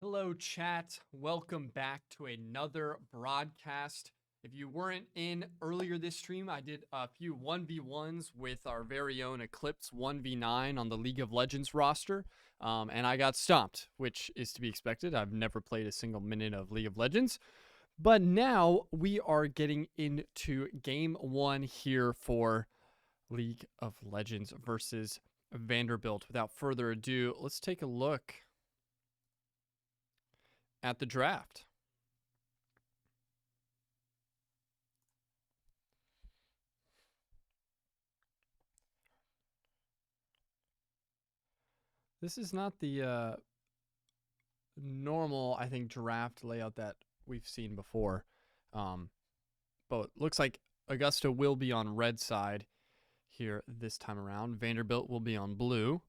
Hello, chat. Welcome back to another broadcast. If you weren't in earlier this stream, I did a few 1v1s with our very own Eclipse 1v9 on the League of Legends roster, and I got stomped, which is to be expected. I've never played a single minute of League of Legends. But now we are getting into game one here for League of Legends versus Vanderbilt. Without further ado, let's take a look at the draft. This is not the normal, I think, draft layout that we've seen before. But looks like Augusta will be on red side here this time around. Vanderbilt will be on blue.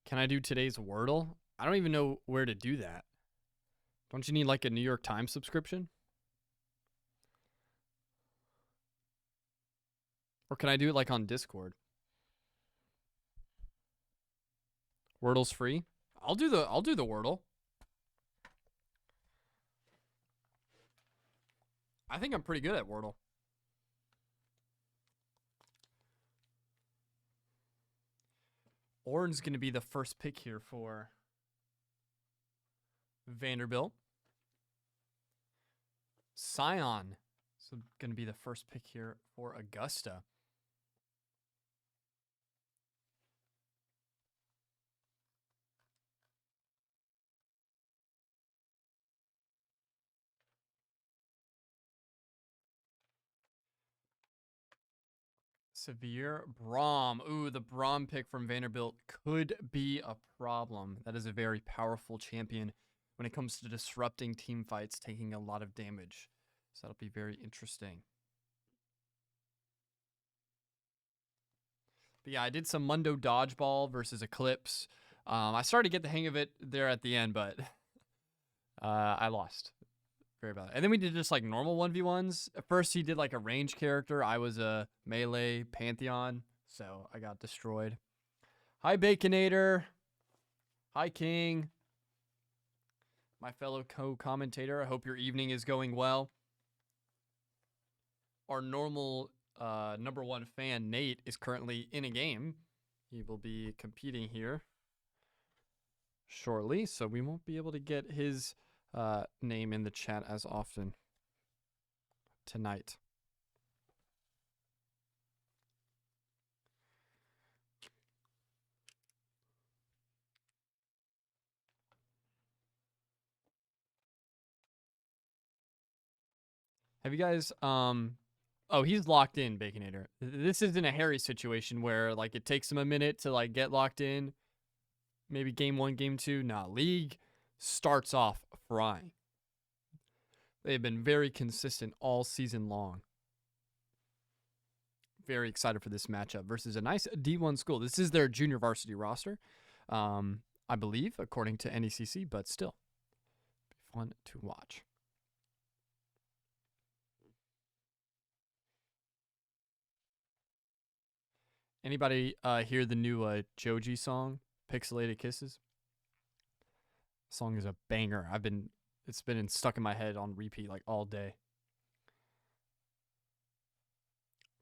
Can I do today's Wordle? I don't even know where to do that. Don't you need like a New York Times subscription? Or can I do it like on Discord? Wordle's free. I'll do the Wordle. I think I'm pretty good at Wordle. Orange's going to be the first pick here for Vanderbilt. Scion is going to be the first pick here for Augusta. Severe Braum. Ooh, the Braum pick from Vanderbilt could be a problem. That is a very powerful champion when it comes to disrupting team fights, taking a lot of damage. So that'll be very interesting. But yeah, I did some Mundo Dodgeball versus Eclipse. I started to get the hang of it there at the end, but I lost. Very bad. And then we did just like normal 1v1s. At first, he did like a range character. I was a melee Pantheon, so I got destroyed. Hi, Baconator. Hi, King. My fellow co-commentator. I hope your evening is going well. Our normal number one fan, Nate, is currently in a game. He will be competing here shortly, so we won't be able to get his name in the chat as often tonight. Have you guys oh, he's locked in, Baconator. This isn't a Harry situation where like it takes him a minute to like get locked in. Maybe game one, game two. Nah, League starts off frying. They've been very consistent all season long. Very excited for this matchup versus a nice D1 school. This is their junior varsity roster, I believe, according to NECC, but still, be fun to watch. Anybody hear the new Joji song, Pixelated Kisses? Song is a banger. It's been stuck in my head on repeat like all day.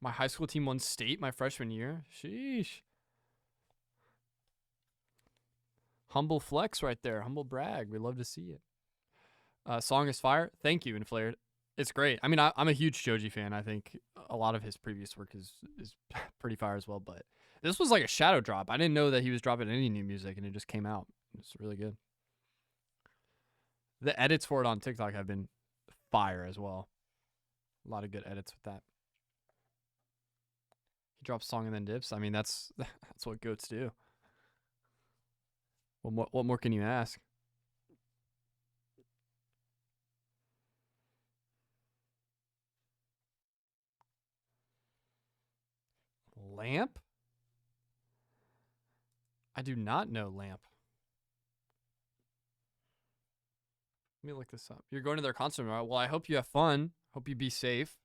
My high school team won state my freshman year. Sheesh. Humble flex right there. Humble brag. We love to see it. Song is fire. Thank you, Inflared. It's great. I mean, I'm a huge Joji fan. I think a lot of his previous work is pretty fire as well. But this was like a shadow drop. I didn't know that he was dropping any new music, and it just came out. It's really good. The edits for it on TikTok have been fire as well. A lot of good edits with that. He drops song and then dips. I mean, that's what goats do. What more can you ask? Lamp? I do not know Lamp. Let me look this up. You're going to their concert tomorrow. Well, I hope you have fun. Hope you be safe.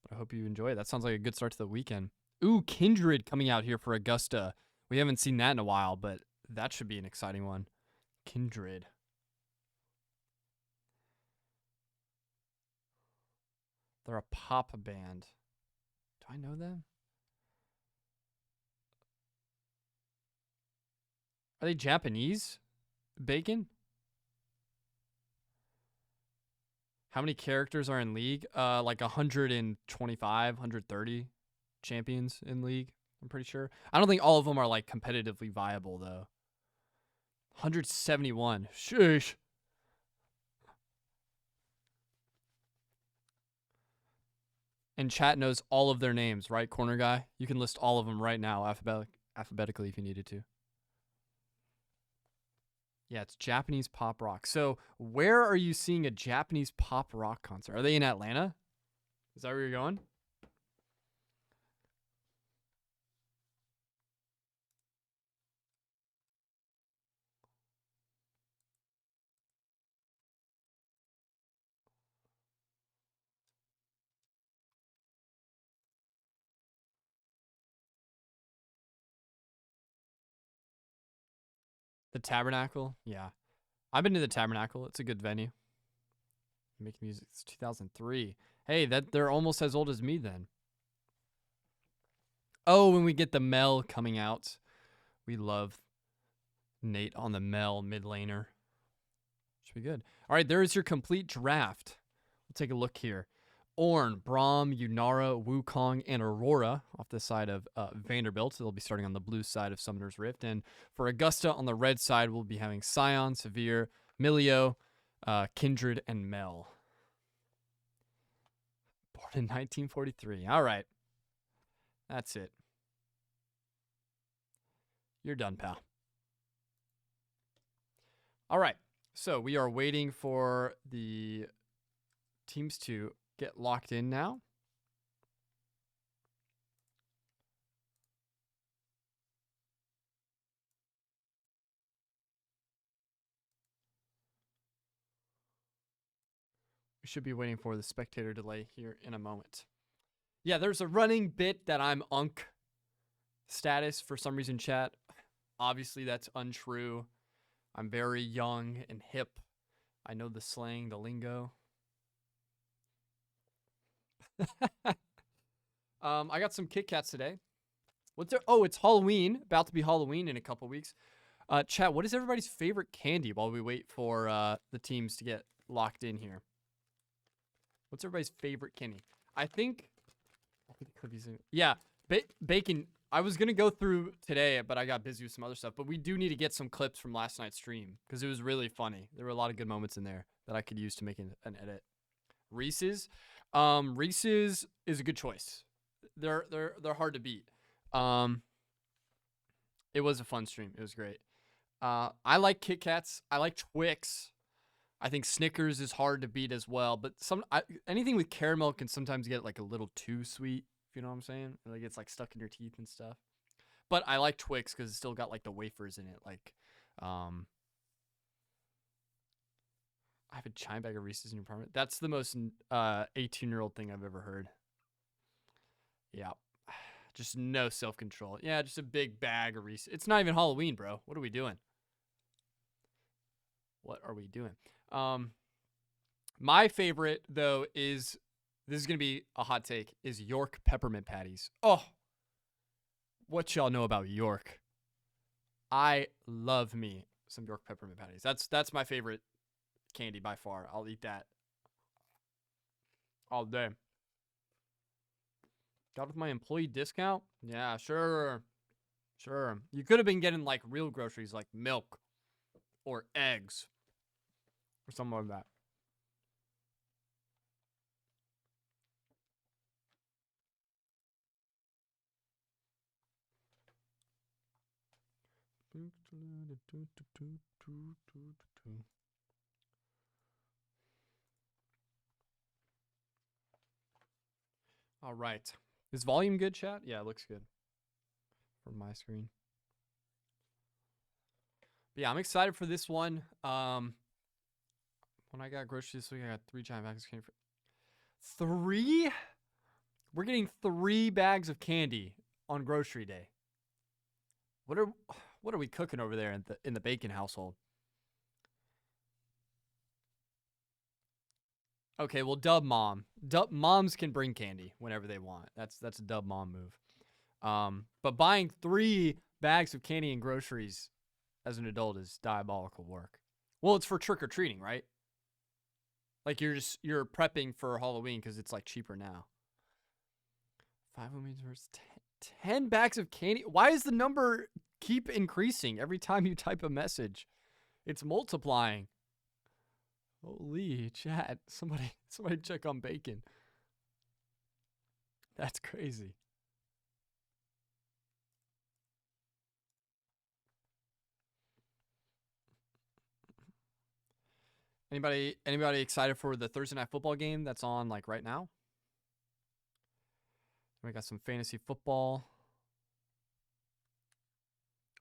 But I hope you enjoy it. That sounds like a good start to the weekend. Ooh, Kindred coming out here for Augusta. We haven't seen that in a while, but that should be an exciting one. Kindred. They're a pop band. Do I know them? Are they Japanese? Bacon? How many characters are in League? Like 125, 130 champions in League, I'm pretty sure. I don't think all of them are like competitively viable though. 171. Sheesh. And chat knows all of their names, right, corner guy? You can list all of them right now alphabetically if you needed to. Yeah, it's Japanese pop rock. So where are you seeing a Japanese pop rock concert? Are they in Atlanta? Is that where you're going? The Tabernacle? Yeah. I've been to the Tabernacle. It's a good venue. Make music. It's 2003. Hey, they're almost as old as me then. Oh, when we get the Mel coming out. We love Nate on the Mel mid laner. Should be good. All right, there is your complete draft. We'll take a look here. Ornn, Braum, Yunara, Wukong, and Aurora off the side of Vanderbilt. They'll be starting on the blue side of Summoner's Rift. And for Augusta on the red side, we'll be having Sion, Severe, Milio, Kindred, and Mel. Born in 1943. All right. That's it. You're done, pal. All right. So we are waiting for the teams to get locked in now. We should be waiting for the spectator delay here in a moment. Yeah, there's a running bit that I'm Unk status for some reason, chat. Obviously, that's untrue. I'm very young and hip. I know the slang, the lingo. I got some Kit Kats today. What's there? Oh, it's Halloween. About to be Halloween in a couple weeks. Chat, what is everybody's favorite candy while we wait for the teams to get locked in here? What's everybody's favorite candy? I think yeah, bacon. I was going to go through today, but I got busy with some other stuff. But we do need to get some clips from last night's stream because it was really funny. There were a lot of good moments in there that I could use to make an edit. Reese's. Reese's is a good choice. They're hard to beat. It was a fun stream. It was great. I like Kit Kats. I like Twix. I think Snickers is hard to beat as well. But anything with caramel can sometimes get like a little too sweet. If you know what I'm saying? Like it's like stuck in your teeth and stuff. But I like Twix because it's still got like the wafers in it. Like, I have a chime bag of Reese's in your apartment. That's the most 18-year-old thing I've ever heard. Yeah. Just no self-control. Yeah, just a big bag of Reese's. It's not even Halloween, bro. What are we doing? What are we doing? My favorite, though, is, this is going to be a hot take, is York peppermint patties. Oh, what y'all know about York? I love me some York peppermint patties. That's my favorite candy by far. I'll eat that all day. Got with my employee discount? Yeah, sure. Sure. You could have been getting like real groceries like milk or eggs or something like that. All right. Is volume good, chat? Yeah, it looks good from my screen. But yeah, I'm excited for this one. When I got groceries this week, I got 3 giant bags of candy. 3? We're getting 3 bags of candy on grocery day. What are we cooking over there in the Bacon household? Okay, well, dub mom. Moms can bring candy whenever they want. That's a dub mom move. But buying 3 bags of candy and groceries as an adult is diabolical work. Well, it's for trick or treating, right? Like you're prepping for Halloween because it's like cheaper now. 5 women's versus 10 bags of candy. Why does the number keep increasing every time you type a message? It's multiplying. Holy chat. Somebody check on Bacon. That's crazy. Anybody excited for the Thursday night football game that's on like right now? We got some fantasy football.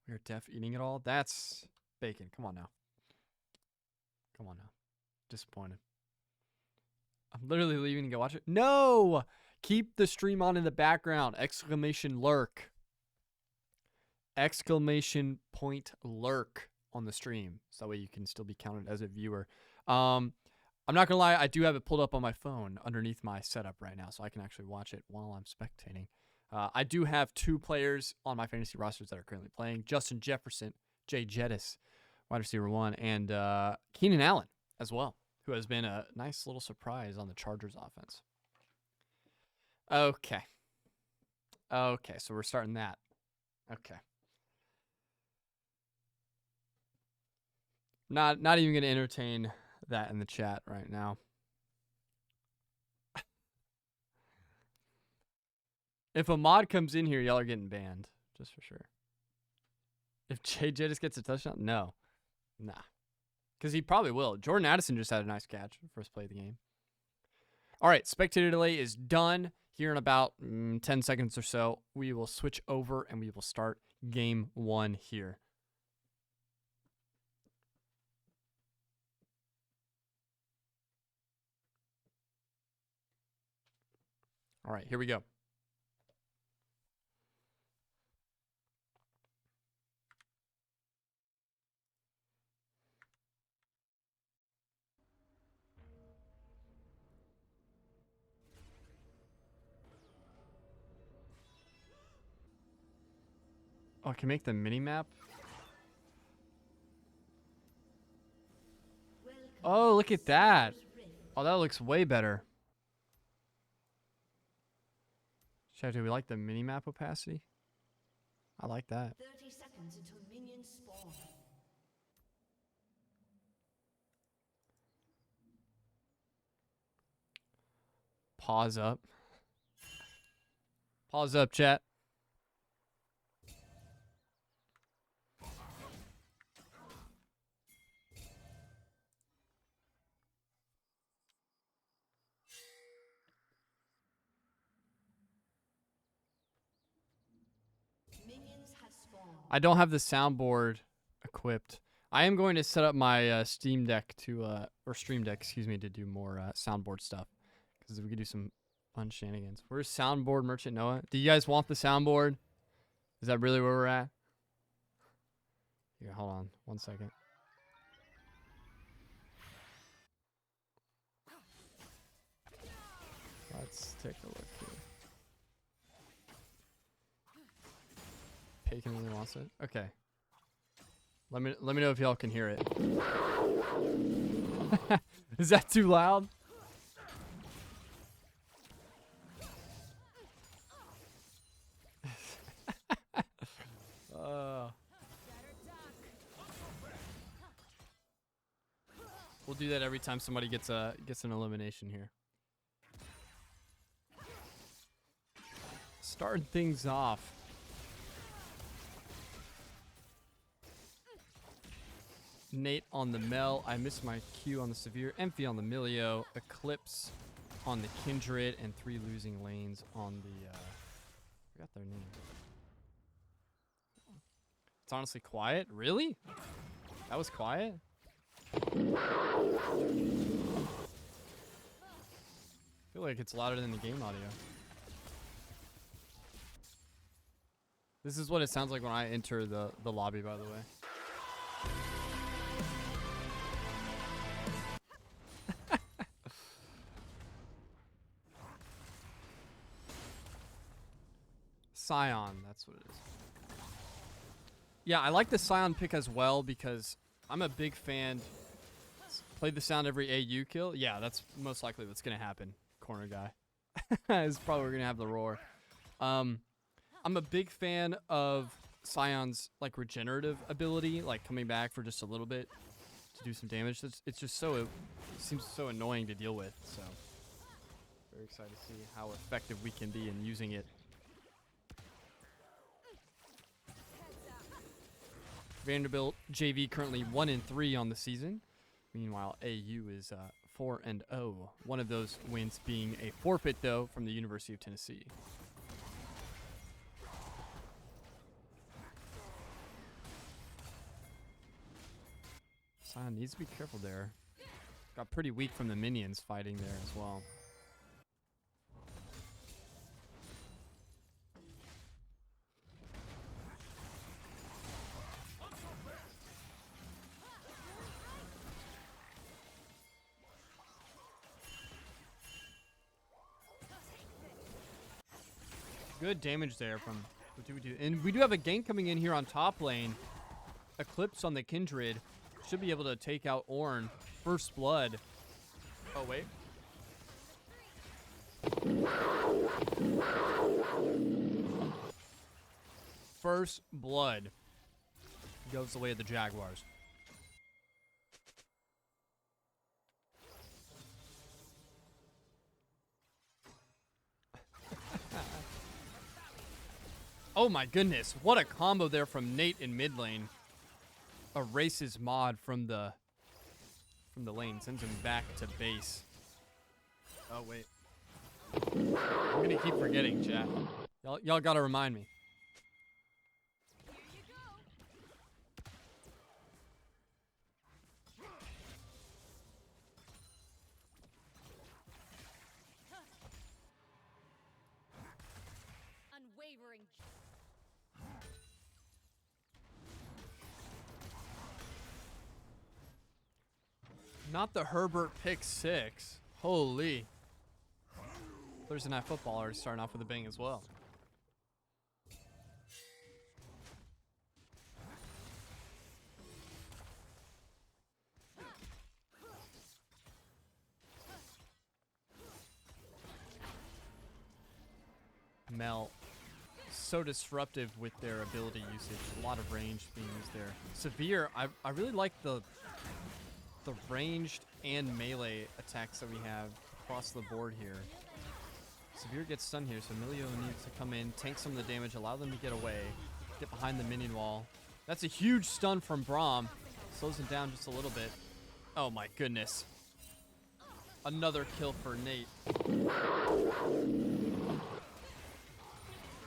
We're deaf eating it all. That's Bacon. Come on now. Come on now. Disappointed. I'm literally leaving to go watch it. No! Keep the stream on in the background. Exclamation lurk. Exclamation point lurk on the stream. So that way you can still be counted as a viewer. I'm not gonna lie, I do have it pulled up on my phone underneath my setup right now, so I can actually watch it while I'm spectating. I do have 2 players on my fantasy rosters that are currently playing. Justin Jefferson, Jay Jettis, wide receiver 1, and Keenan Allen as well, who has been a nice little surprise on the Chargers offense. Okay, so we're starting that. Okay. Not even going to entertain that in the chat right now. If a mod comes in here, y'all are getting banned, just for sure. If JJ just gets a touchdown, no. Nah. Because he probably will. Jordan Addison just had a nice catch first play of the game. All right, spectator delay is done. Here in about 10 seconds or so, we will switch over and we will start game 1 here. All right, here we go. Oh, I can make the mini map. Oh, look at that. Oh, that looks way better. Chat, do we like the mini map opacity? I like that. 30 seconds until minions spawn. Pause up. Pause up, chat. I don't have the soundboard equipped. I am going to set up my Steam Deck to, or Stream Deck, excuse me, to do more soundboard stuff. Because we could do some fun shenanigans. Where's soundboard merchant Noah? Do you guys want the soundboard? Is that really where we're at? Here, hold on 1 second. Let's take a look here. Bacon really wants it. Okay. Let me know if y'all can hear it. Is that too loud? We'll do that every time somebody gets an elimination here. Starting things off. Nate on the Mel. I missed my Q on the Severe. Emphy on the Milio. Eclipse on the Kindred. And 3 losing lanes on the... I forgot their name. It's honestly quiet. Really? That was quiet? I feel like it's louder than the game audio. This is what it sounds like when I enter the lobby, by the way. Scion, that's what it is. Yeah, I like the Scion pick as well because I'm a big fan. Play the sound every AU kill. Yeah, that's most likely what's going to happen. Corner guy is probably going to have the roar. I'm a big fan of Scion's like regenerative ability, like coming back for just a little bit to do some damage. It's just so, it seems so annoying to deal with. So very excited to see how effective we can be in using it. Vanderbilt JV currently 1-3 on the season. Meanwhile, AU is 4-0. One of those wins being a forfeit, though, from the University of Tennessee. Scion needs to be careful there. Got pretty weak from the minions fighting there as well. Good damage there from Butubutu. And we do have a gank coming in here on top lane. Eclipse on the Kindred. Should be able to take out Ornn. First blood. Oh, wait. First blood goes the way of the Jaguars. Oh my goodness, what a combo there from Nate in mid lane. Erases mod from the lane, sends him back to base. Oh wait. I'm gonna keep forgetting, chat. Y'all gotta remind me. Unwavering. Not the Herbert pick 6. Holy. Thursday Night Football already starting off with a bang as well. Mel, so disruptive with their ability usage. A lot of range being used there. Severe, I really like the ranged and melee attacks that we have across the board here. Severe gets stunned here, so Emilio needs to come in, tank some of the damage, allow them to get away, get behind the minion wall. That's a huge stun from Braum. Slows him down just a little bit. Oh my goodness. Another kill for Nate.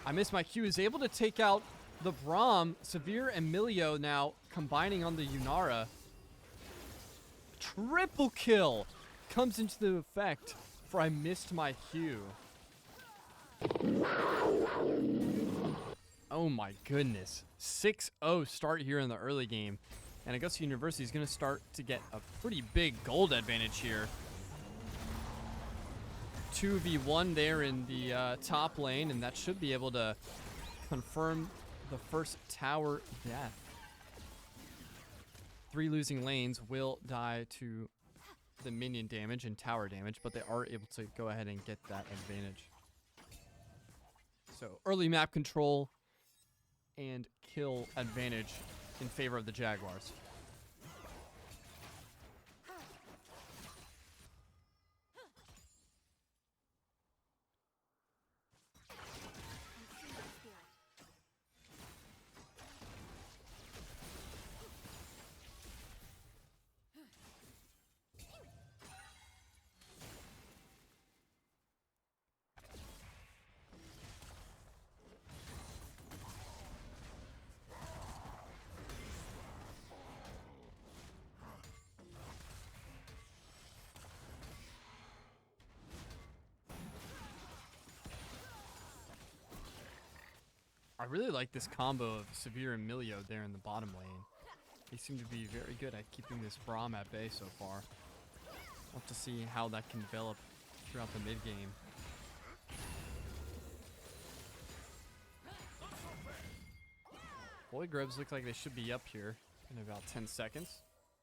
I missed my cue. Is able to take out the Braum. Severe and Emilio now combining on the Yunara. Triple kill comes into the effect for I missed my cue. Oh my goodness. 6-0 start here in the early game. And Augusta University is going to start to get a pretty big gold advantage here. 2v1 there in the top lane, and that should be able to confirm the first tower death. 3 losing lanes will die to the minion damage and tower damage, but they are able to go ahead and get that advantage. So early map control and kill advantage in favor of the Jaguars. I really like this combo of Severe and Milio there in the bottom lane. They seem to be very good at keeping this Braum at bay so far. We'll have to see how that can develop throughout the mid game. Boy Grubs look like they should be up here in about 10 seconds.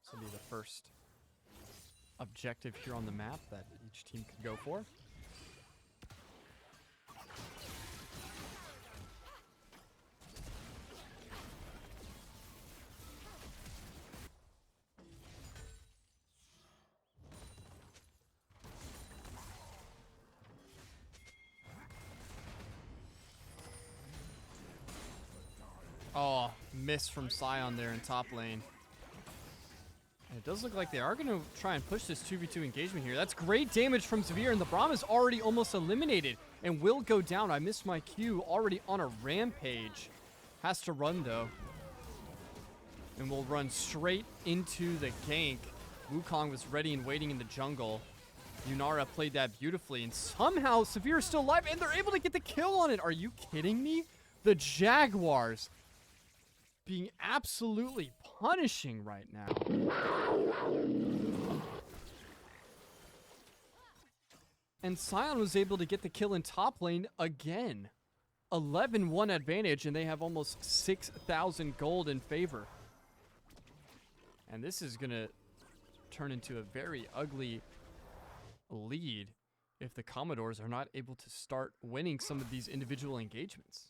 This will be the first objective here on the map that each team could go for. Oh, miss from Scion there in top lane. And it does look like they are going to try and push this 2v2 engagement here. That's great damage from Severe, and the Braum is already almost eliminated and will go down. I missed my cue, already on a rampage. Has to run, though. And will run straight into the gank. Wukong was ready and waiting in the jungle. Yunara played that beautifully, and somehow Severe is still alive, and they're able to get the kill on it. Are you kidding me? The Jaguars being absolutely punishing right now. And Scion was able to get the kill in top lane again. 11-1 advantage, and they have almost 6,000 gold in favor. And this is going to turn into a very ugly lead if the Commodores are not able to start winning some of these individual engagements.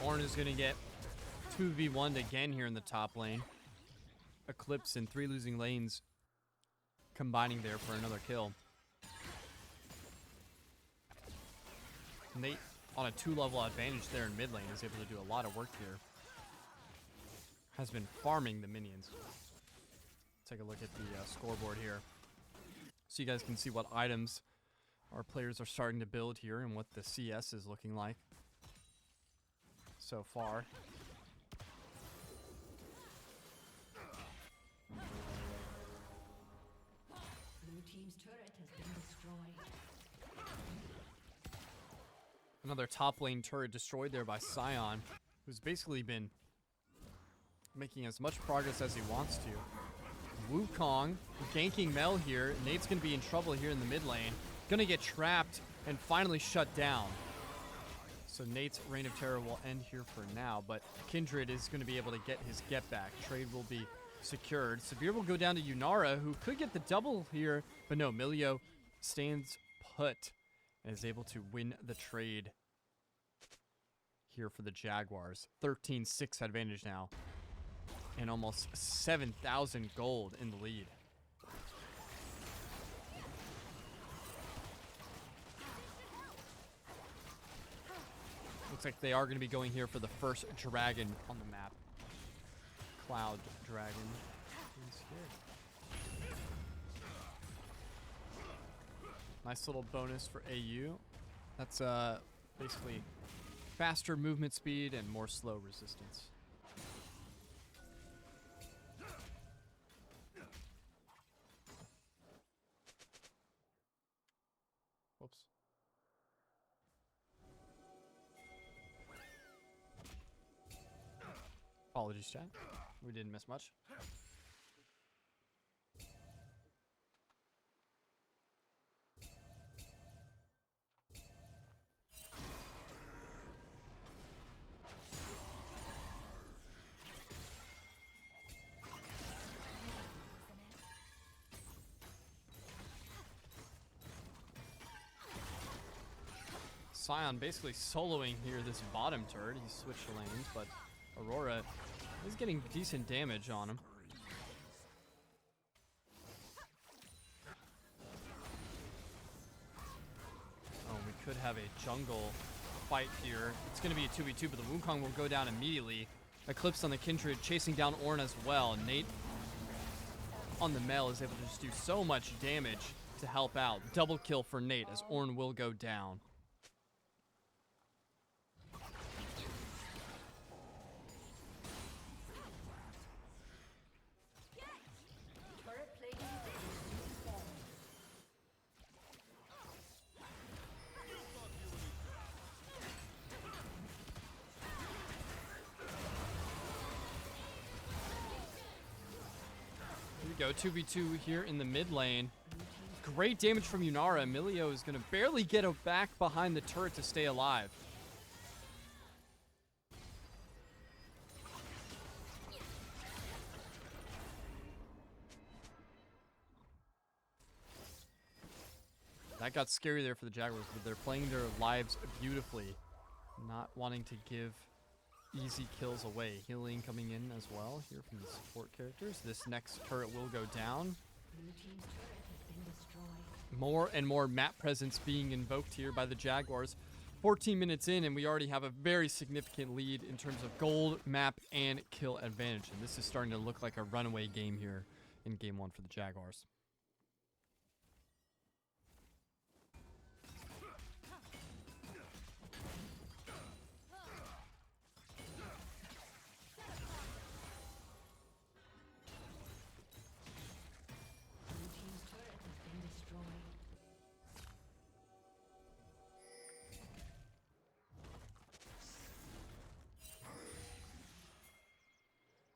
Ornn is going to get 2v1'd again here in the top lane. Eclipse and 3 losing lanes combining there for another kill. Nate, on a 2-level advantage there in mid lane, is able to do a lot of work here. Has been farming the minions. Take a look at the scoreboard here, so you guys can see what items our players are starting to build here and what the CS is looking like so far. Blue team's turret has been destroyed. Another top lane turret destroyed there by Scion, who's basically been making as much progress as he wants to. Wukong ganking Mel here. Nate's going to be in trouble here in the mid lane. Going to get trapped and finally shut down. So Nate's Reign of Terror will end here for now, but Kindred is going to be able to get his get back. Trade will be secured. Severe will go down to Yunara, who could get the double here, but no, Milio stands put and is able to win the trade here for the Jaguars. 13-6 advantage now, and almost 7,000 gold in the lead. Looks like they are going to be going here for the first dragon on the map. Cloud Dragon is here. Nice little bonus for AU. That's basically faster movement speed and more slow resistance. Whoops. Apologies, chat. We didn't miss much. Scion basically soloing here this bottom turret. He switched lanes, but Aurora is getting decent damage on him. Oh, we could have a jungle fight here. It's going to be a 2v2, but the Wukong will go down immediately. Eclipse on the Kindred, chasing down Ornn as well. Nate on the Mel is able to just do so much damage to help out. Double kill for Nate as Ornn will go down. Go 2v2 here in the mid lane. Great damage from Yunara. Emilio is going to barely get back behind the turret to stay alive. That got scary there for the Jaguars, but they're playing their lives beautifully. Not wanting to give easy kills away. Healing coming in as well here from the support characters. This next turret will go down. Blue team's turret has been destroyed. More and more map presence being invoked here by the Jaguars. 14 minutes in, and we already have a very significant lead in terms of gold, map, and kill advantage. And this is starting to look like a runaway game here in game one for the Jaguars. Blue team's turret has been destroyed.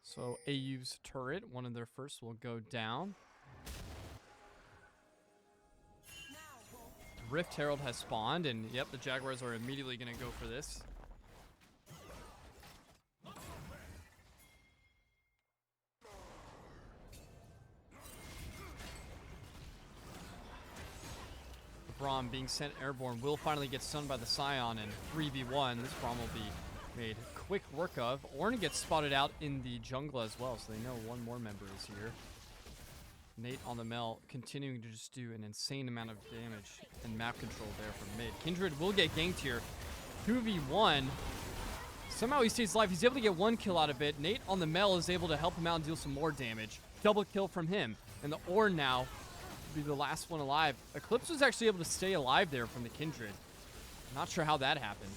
So AU's turret, one of their first, will go down. Rift Herald has spawned, and yep, the Jaguars are immediately going to go for this. Braum being sent airborne will finally get stunned by the Scion, and 3v1. This Braum will be made quick work of. Ornn gets spotted out in the jungle as well, so they know one more member is here. Nate on the Mel continuing to just do an insane amount of damage and map control there from mid. Kindred will get ganked here. 2v1. Somehow he stays alive. He's able to get one kill out of it. Nate on the Mel is able to help him out and deal some more damage. Double kill from him. And the Ornn now will be the last one alive. Eclipse was actually able to stay alive there from the Kindred. Not sure how that happened.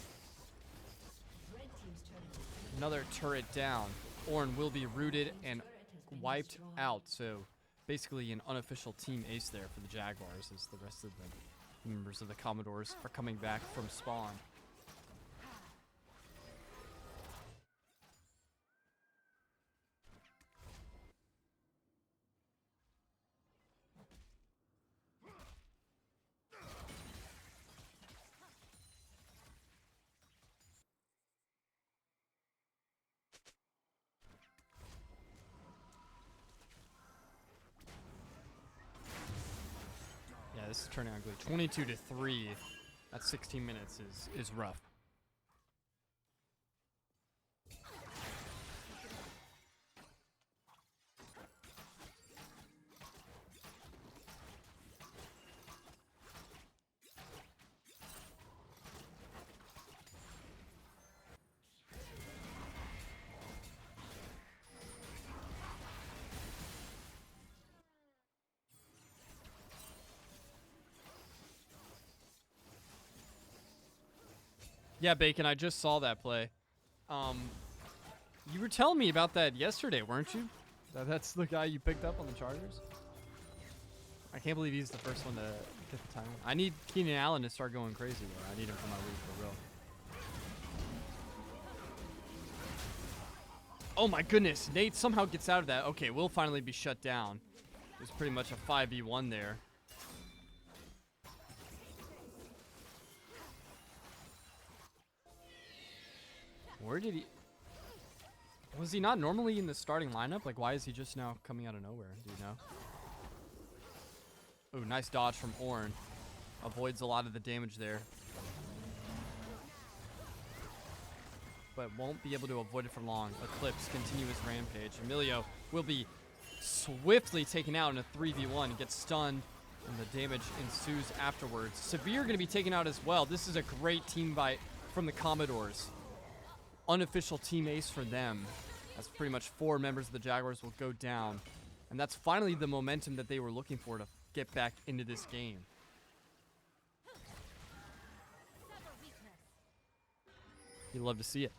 Red team's turret has been Another turret down. Ornn will be rooted and wiped out. So basically an unofficial team ace there for the Jaguars as the rest of the members of the Commodores are coming back from spawn. Yeah, this is turning ugly. 22-3 at 16 minutes is rough. Yeah, Bacon, I just saw that play. You were telling me about that yesterday, weren't you? That's the guy you picked up on the Chargers? I can't believe he's the first one to get the time. I need Keenan Allen to start going crazy, though. I need him for my league for real. Oh my goodness, Nate somehow gets out of that. Okay, we'll finally be shut down. It was pretty much a 5v1 there. Where did he... Was he not normally in the starting lineup? Like, why is he just now coming out of nowhere? Do you know? Oh, nice dodge from Ornn. Avoids a lot of the damage there. but won't be able to avoid it for long. Eclipse, continuous rampage. Emilio will be swiftly taken out in a 3v1. He gets stunned, and the damage ensues afterwards. Severe going to be taken out as well. This is a great team fight from the Commodores. Unofficial team ace for them, as pretty much 4 members of the Jaguars will go down. And that's finally the momentum that they were looking for to get back into this game. You'd love to see it.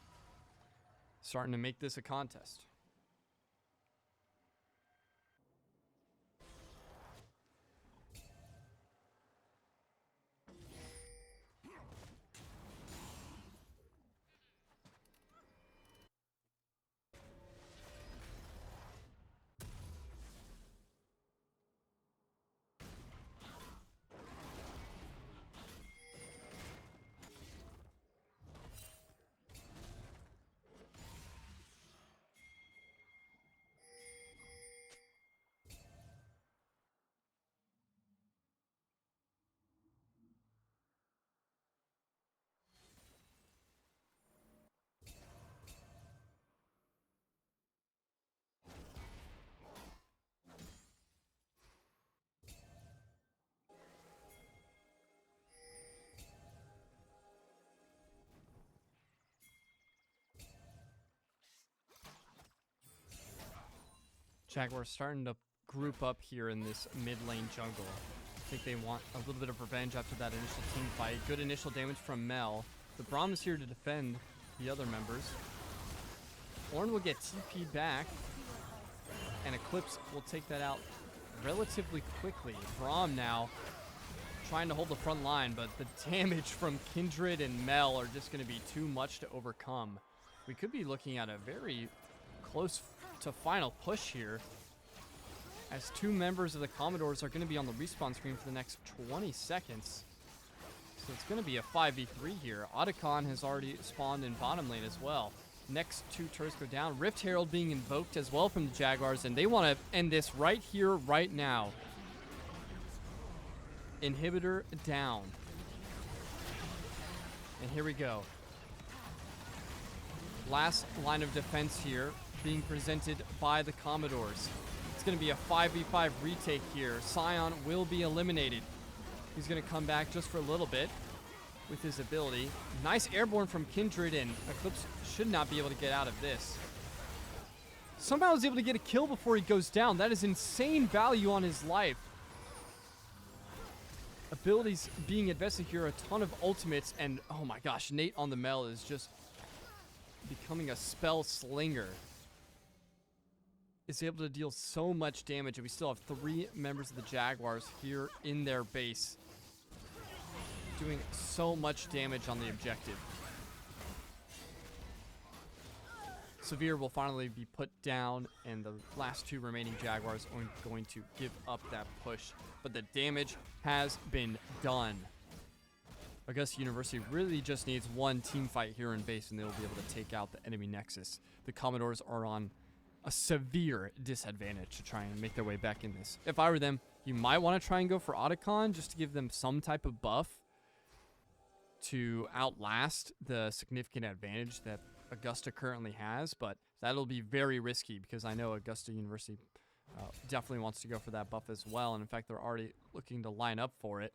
Starting to make this a contest. Jaguars starting to group up here in this mid lane jungle. I think they want a little bit of revenge after that initial team fight. Good initial damage from Mel. The Braum is here to defend the other members. Ornn will get TP'd back, and Eclipse will take that out relatively quickly. Braum now trying to hold the front line, but the damage from Kindred and Mel are just going to be too much to overcome. We could be looking at a very close to final push here, as 2 members of the Commodores are going to be on the respawn screen for the next 20 seconds. So it's going to be a 5v3 here. Otacon has already spawned in bottom lane as well. Next 2 turrets go down. Rift Herald being invoked as well from the Jaguars, and they want to end this right here, right now. Inhibitor down. And here we go. Last line of defense here being presented by the Commodores. It's going to be a 5v5 retake here. Scion will be eliminated. He's going to come back just for a little bit with his ability. Nice airborne from Kindred, and Eclipse should not be able to get out of this. Somehow is able to get a kill before he goes down. That is insane value on his life. Abilities being invested here, a ton of ultimates, and oh my gosh, Nate on the Mel is just becoming a spell slinger. Is able to deal so much damage, and we still have 3 members of the Jaguars here in their base, doing so much damage on the objective. Severe will finally be put down, and the last 2 remaining Jaguars are going to give up that push, but the damage has been done. Augusta University really just needs 1 team fight here in base, and they'll be able to take out the enemy Nexus. The Commodores are on a severe disadvantage to try and make their way back in this. If I were them, you might want to try and go for Otacon just to give them some type of buff to outlast the significant advantage that Augusta currently has, but that'll be very risky because I know Augusta University definitely wants to go for that buff as well, and in fact, they're already looking to line up for it.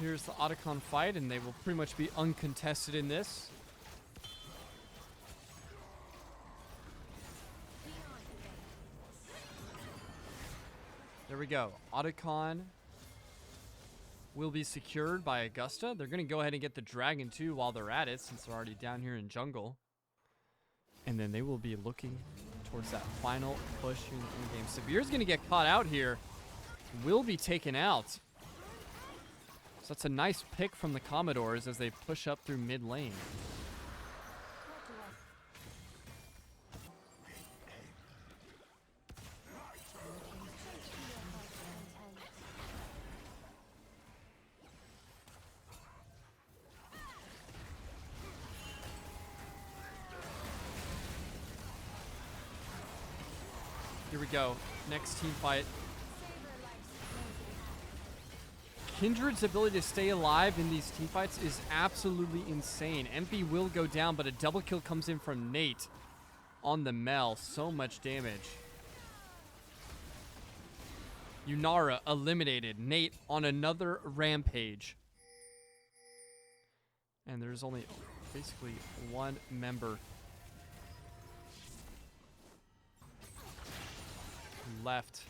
Here's the Otacon fight, and they will pretty much be uncontested in this. There we go. Otacon will be secured by Augusta. They're going to go ahead and get the Dragon too while they're at it, since they're already down here in jungle. And then they will be looking towards that final push in the game. Severe's going to get caught out here. Will be taken out. So that's a nice pick from the Commodores as they push up through mid lane. Here we go. Next team fight. Kindred's ability to stay alive in these team fights is absolutely insane. MP will go down, but a double kill comes in from Nate on the Mel. So much damage. Yunara eliminated. Nate on another rampage. And there's only basically one member left.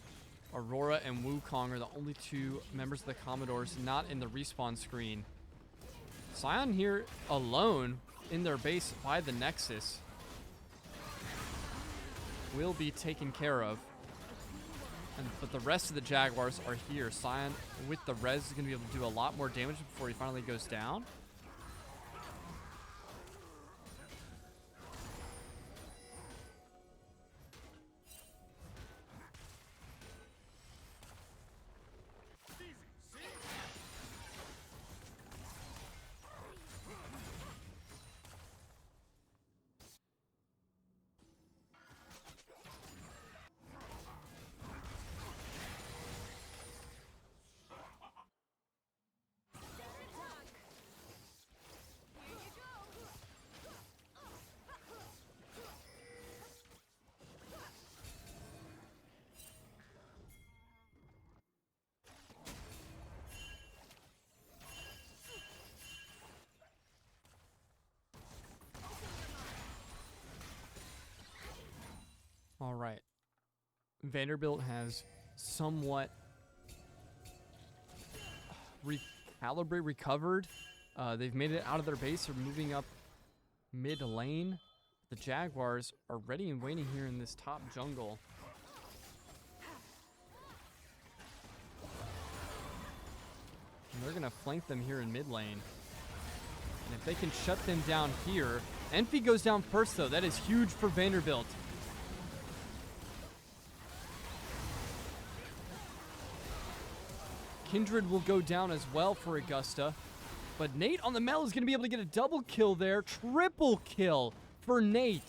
Aurora and Wukong are the only two members of the Commodores not in the respawn screen. Sion here alone in their base by the Nexus will be taken care of. But the rest of the Jaguars are here. Sion with the res is going to be able to do a lot more damage before he finally goes down. All right. Vanderbilt has somewhat recovered. They've made it out of their base. They're moving up mid lane. The Jaguars are ready and waiting here in this top jungle. And they're going to flank them here in mid lane. And if they can shut them down here. Envy goes down first, though. That is huge for Vanderbilt. Kindred will go down as well for Augusta. But Nate on the Mel is going to be able to get a double kill there. Triple kill for Nate.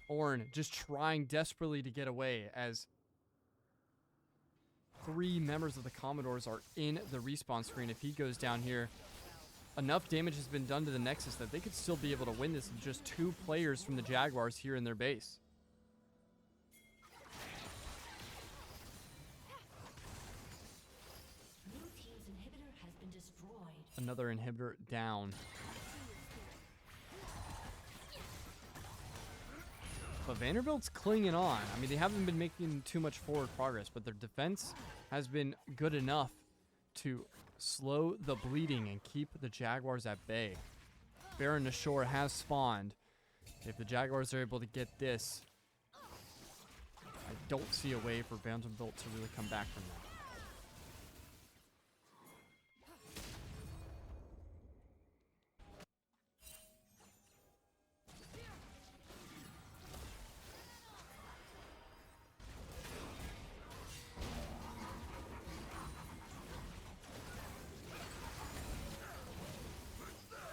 Ornn just trying desperately to get away as 3 members of the Commodores are in the respawn screen. If he goes down here, enough damage has been done to the Nexus that they could still be able to win this with just 2 players from the Jaguars here in their base. Another inhibitor down. But Vanderbilt's clinging on. I mean, they haven't been making too much forward progress, but their defense has been good enough to slow the bleeding and keep the Jaguars at bay. Baron Nashor has spawned. If the Jaguars are able to get this, I don't see a way for Vanderbilt to really come back from that.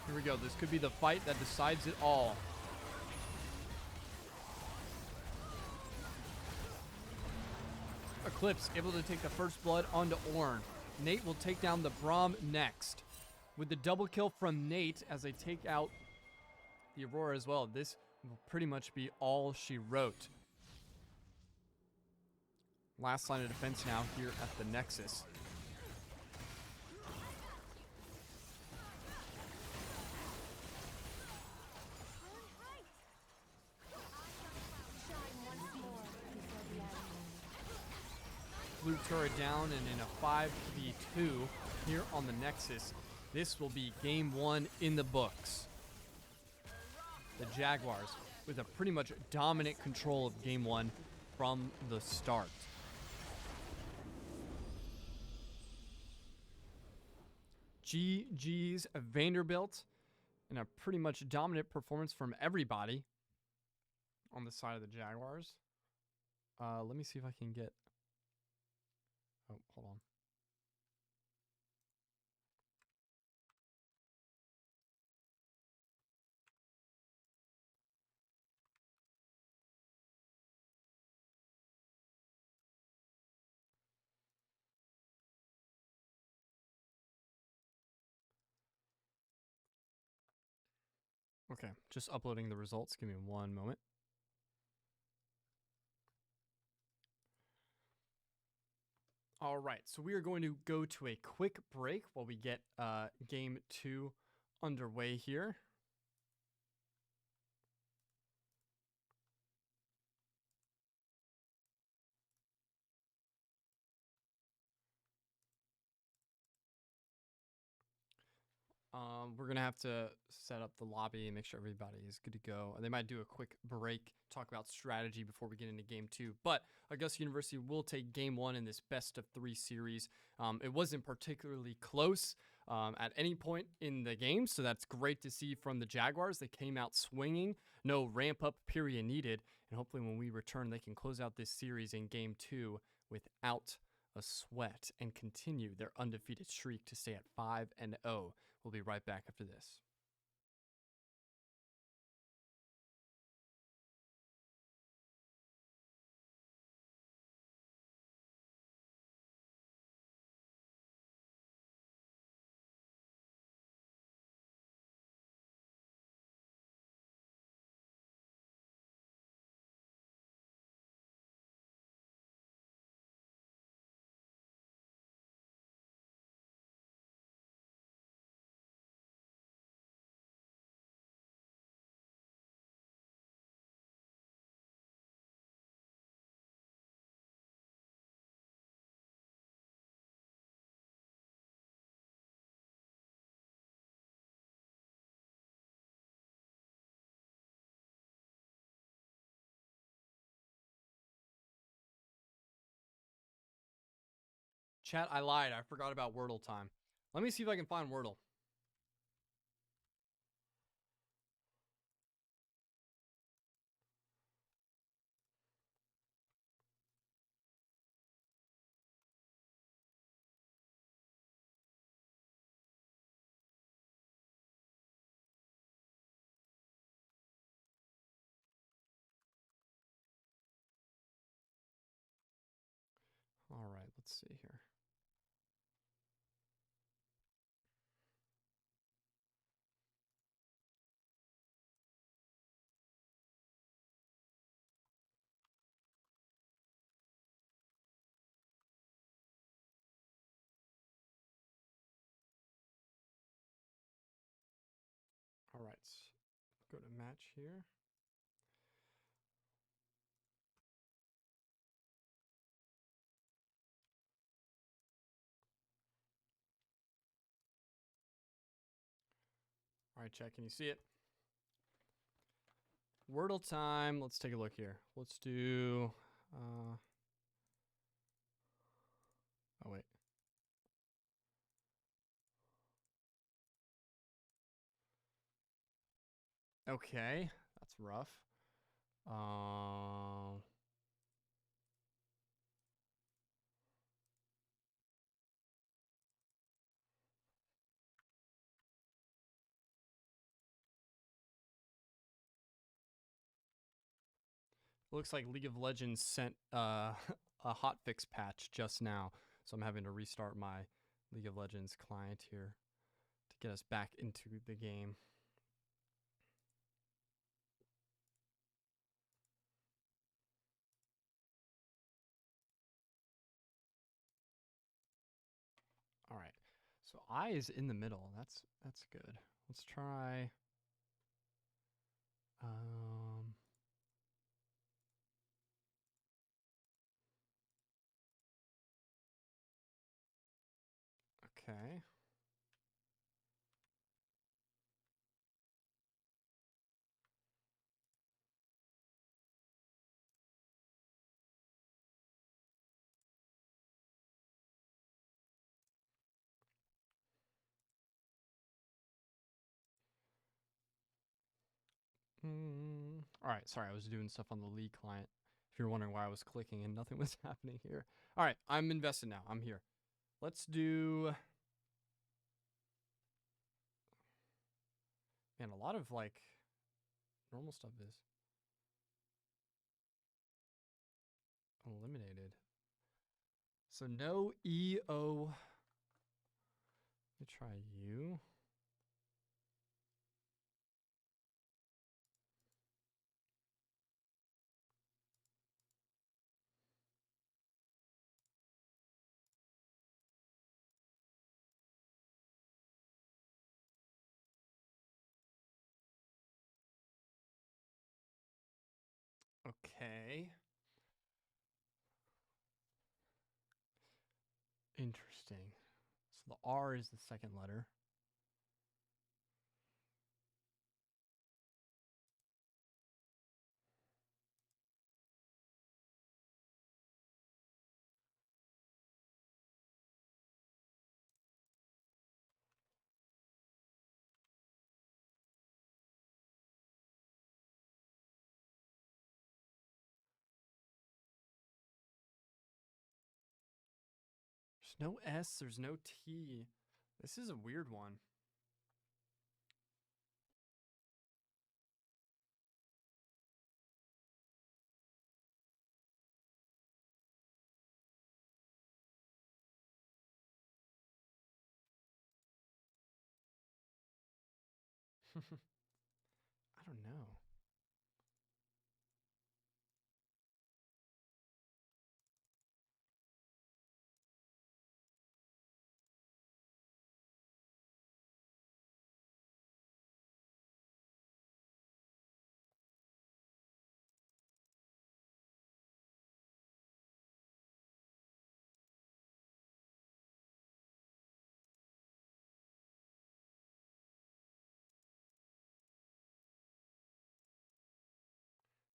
Here we go. This could be the fight that decides it all. Eclipse able to take the first blood onto Ornn. Nate will take down the Braum next. With the double kill from Nate as they take out the Aurora as well. This will pretty much be all she wrote. Last line of defense now here at the Nexus. Blue turret down, and in a 5v2 here on the Nexus, this will be game 1 in the books. The Jaguars with a pretty much dominant control of game 1 from the start. GG's Vanderbilt, and a pretty much dominant performance from everybody on the side of the Jaguars. Let me see if I can get... Oh, hold on. Okay, just uploading the results. Give me one moment. All right, so we are going to go to a quick break while we get game 2 underway here. We're going to have to set up the lobby and make sure everybody is good to go. They might do a quick break, talk about strategy before we get into game 2. But Augusta University will take game 1 in this best of 3 series. It wasn't particularly close at any point in the game, so that's great to see from the Jaguars. They came out swinging, no ramp up period needed, and hopefully when we return, they can close out this series in game 2 without a sweat and continue their undefeated streak to stay at 5-0. We'll be right back after this. Chat, I lied. I forgot about Wordle time. Let me see if I can find Wordle. All right, let's see here. All right, go to match here. All right, chat, can you see it? Wordle time. Let's take a look here. Let's do. Oh, wait. Okay, that's rough. Looks like League of Legends sent a hotfix patch just now, so I'm having to restart my League of Legends client here to get us back into the game. All right, so I is in the middle. That's good. Let's try. Okay. All right, sorry, I was doing stuff on the League client. If you're wondering why I was clicking and nothing was happening here. All right, I'm invested now. I'm here. Let's do. Man, a lot of like normal stuff is eliminated. So no EO. Let me try you. K. Interesting. So the R is the second letter. There's no S, there's no T. This is a weird one. I don't know.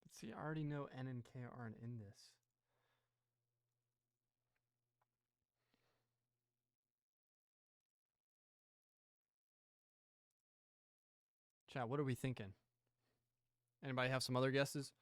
Let's see, I already know N and K aren't in this. Chat, what are we thinking? Anybody have some other guesses?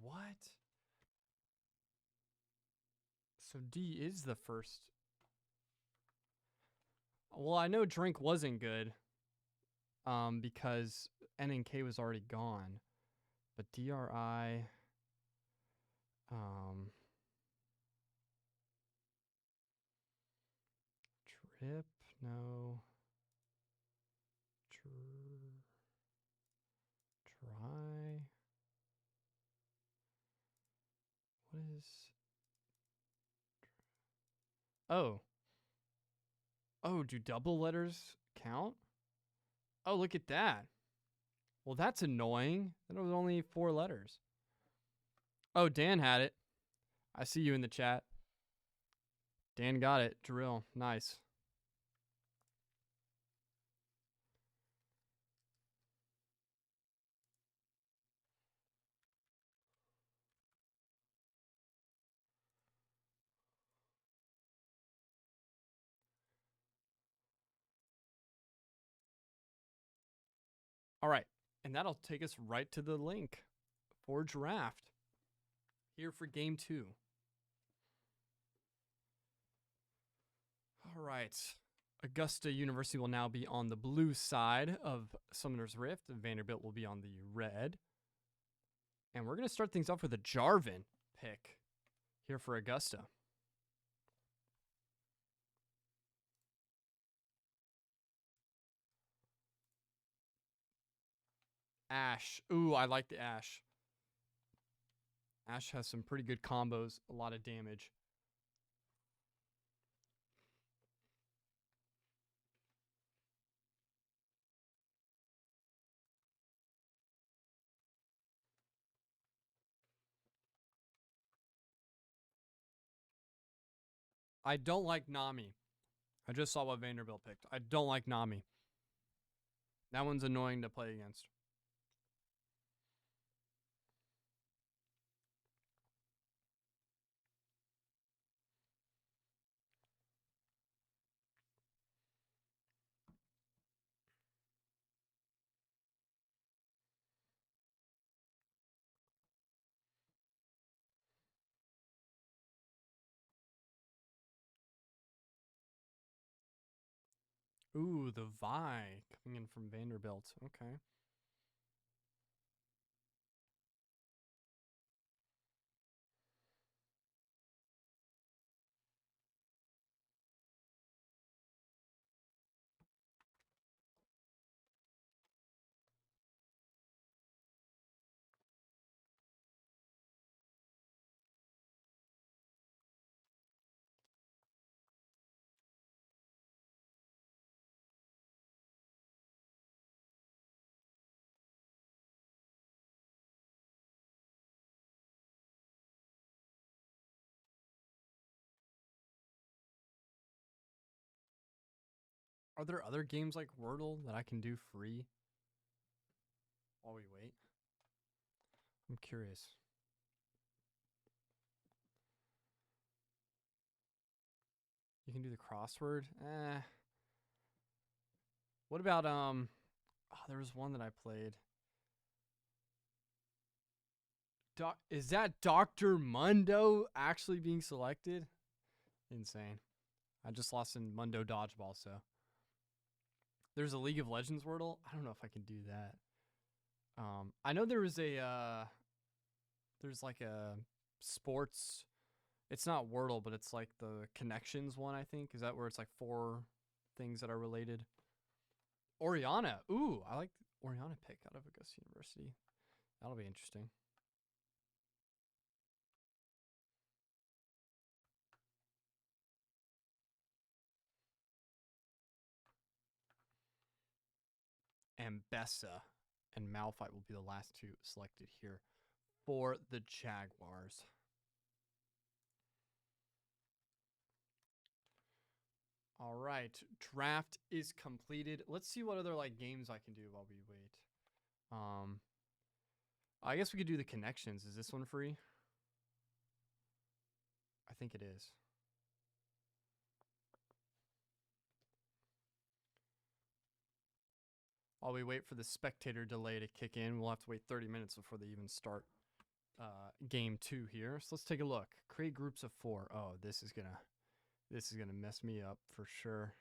What? So D is the first. Well, I know drink wasn't good. Because N and K was already gone. But DRI. Trip, no. Try. What is? Oh. Oh, do double letters count? Oh, look at that. Well, that's annoying. That was only 4 letters. Oh, Dan had it. I see you in the chat. Dan got it. Drill. Nice. All right. And that'll take us right to the link for draft. Here for game 2. All right. Augusta University will now be on the blue side of Summoner's Rift, and Vanderbilt will be on the red. And we're going to start things off with a Jarvan pick here for Augusta. Ashe. Ooh, I like the Ashe. Ashe has some pretty good combos, a lot of damage. I don't like Nami. I just saw what Vanderbilt picked. I don't like Nami. That one's annoying to play against. Ooh, the Vi coming in from Vanderbilt. Okay. Are there other games like Wordle that I can do free while we wait? I'm curious. You can do the crossword. What about Oh, there was one that I played. Is that Dr. Mundo actually being selected? Insane. I just lost in Mundo Dodgeball, so. There's a League of Legends Wordle. I don't know if I can do that. I know there was there's like a sports. It's not Wordle, but it's like the connections one, I think. Is that where it's like 4 things that are related? Oriana. Ooh, I like Oriana pick out of Augusta University. That'll be interesting. Ambessa and Malphite will be the last 2 selected here for the Jaguars. All right, draft is completed. Let's see what other like games I can do while we wait. I guess we could do the connections. Is this one free? I think it is. While we wait for the spectator delay to kick in, we'll have to wait 30 minutes before they even start game 2 here. So let's take a look. Create groups of 4. Oh, this is gonna mess me up for sure.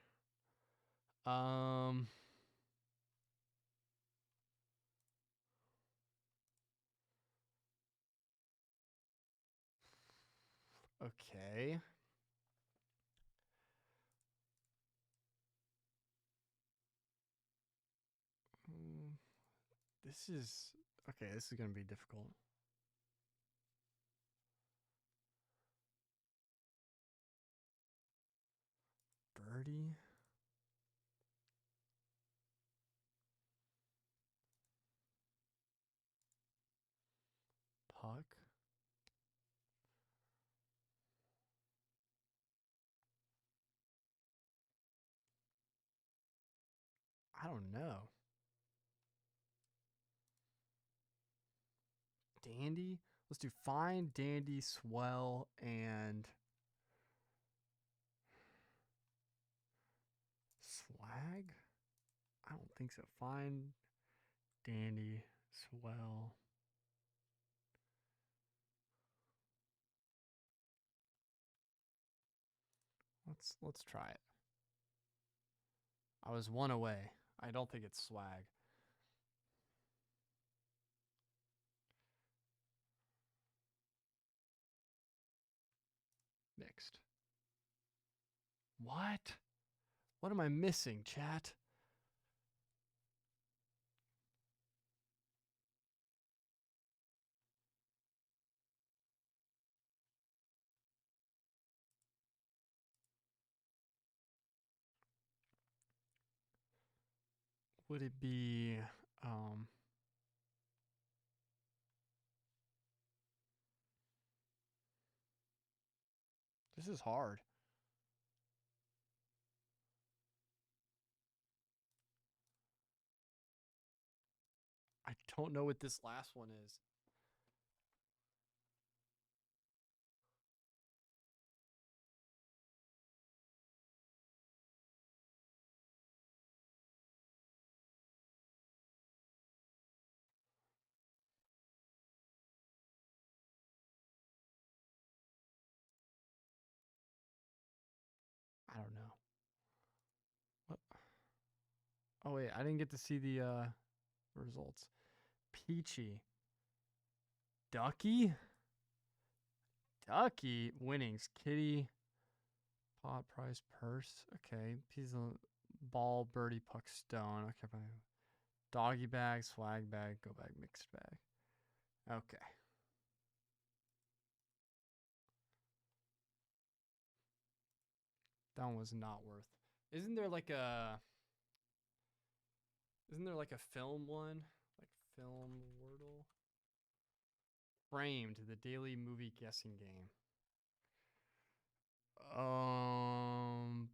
Okay. This is okay. This is gonna be difficult. Birdie. Puck. I don't know. Dandy. Let's do fine, dandy, swell, and swag. I don't think so. Fine, dandy, swell. Let's try it. I was 1 away. I don't think it's swag. Mixed. What? What am I missing, chat? Would it be this is hard. I don't know what this last one is. I don't know. What? Oh wait, I didn't get to see the results. Peachy. Ducky? Ducky winnings. Kitty. Pot prize purse. Okay. Piece of ball, birdie, puck, stone. Okay. Doggy bag, swag bag, go bag, mixed bag. Okay. That one was not worth. Isn't there like a film one? Like film Wordle? Framed, the daily movie guessing game. Um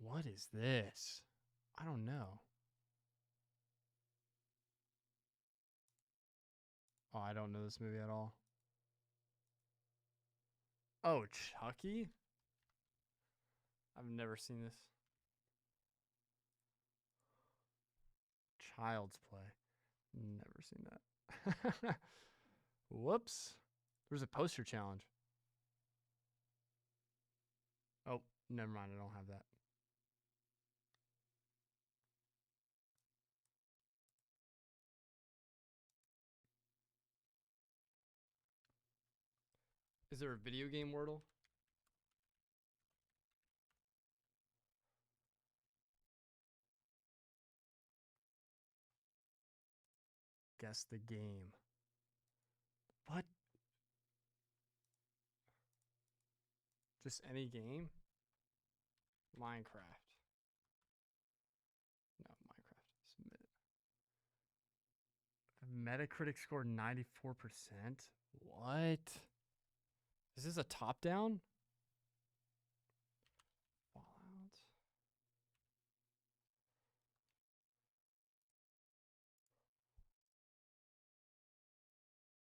What is this? I don't know. Oh, I don't know this movie at all. Oh, Chucky? I've never seen this. Child's Play. Never seen that. Whoops. There's a poster challenge. Oh, never mind. I don't have that. Is there a video game Wordle? Guess the game. What? Just any game? Minecraft. No, Minecraft. Metacritic scored 94%? What? Is this a top-down? Fallout.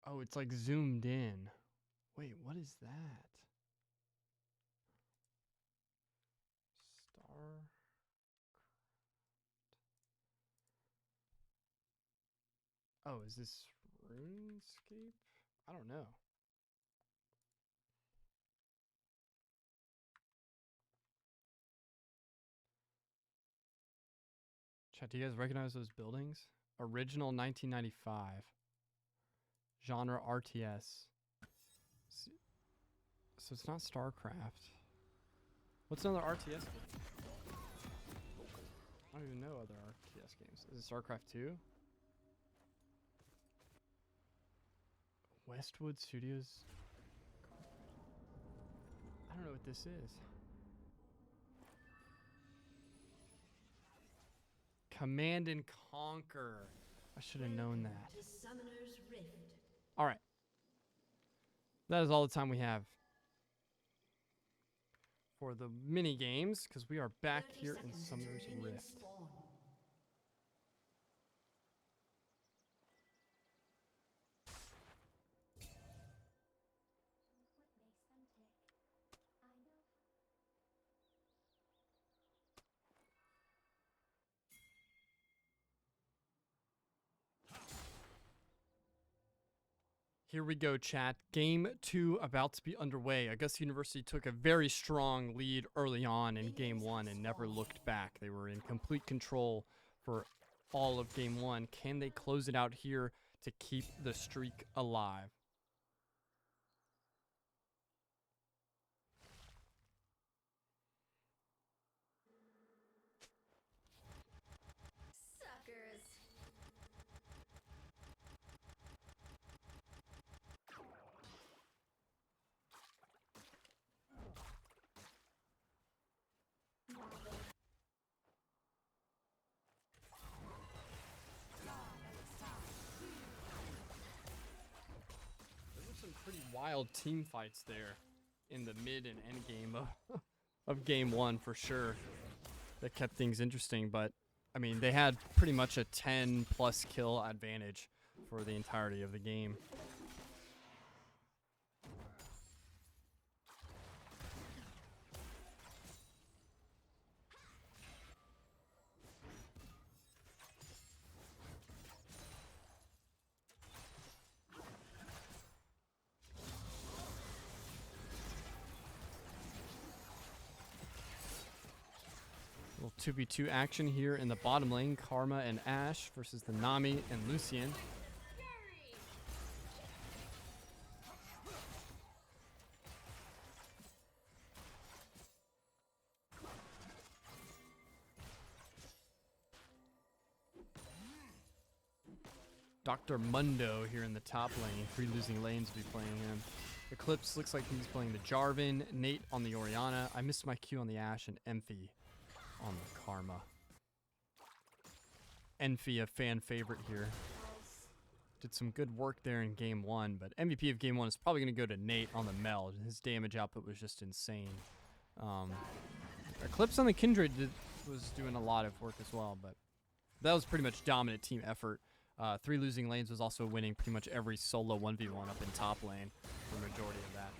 Oh, it's like zoomed in. Wait, what is that? Star. Oh, is this RuneScape? I don't know. Chat, do you guys recognize those buildings? Original 1995. Genre RTS. So it's not StarCraft. What's another RTS game? I don't even know other RTS games. Is it StarCraft 2? Westwood Studios? I don't know what this is. Command and Conquer. I should have known that. All right. That is all the time we have for the mini games, because we are back here in Summoner's Rift. Here we go, chat. Game 2 about to be underway. Augusta University took a very strong lead early on in Game 1 and never looked back. They were in complete control for all of Game 1. Can they close it out here to keep the streak alive? Pretty wild team fights there in the mid and end game of Game 1 for sure. That kept things interesting, but I mean, they had pretty much a 10 plus kill advantage for the entirety of the game. Little 2v2 action here in the bottom lane. Karma and Ashe versus the Nami and Lucian. Dr. Mundo here in the top lane. 3 losing lanes will be playing him. Eclipse looks like he's playing the Jarvan. Nate on the Orianna. I missed my cue on the Ashe, and Emphy on the Karma. Enfy, a fan favorite here. Did some good work there in Game 1, but MVP of Game 1 is probably going to go to Nate on the Meld. His damage output was just insane. Eclipse on the Kindred was doing a lot of work as well, but that was pretty much dominant team effort. 3 losing lanes was also winning pretty much every solo 1v1 up in top lane for the majority of that.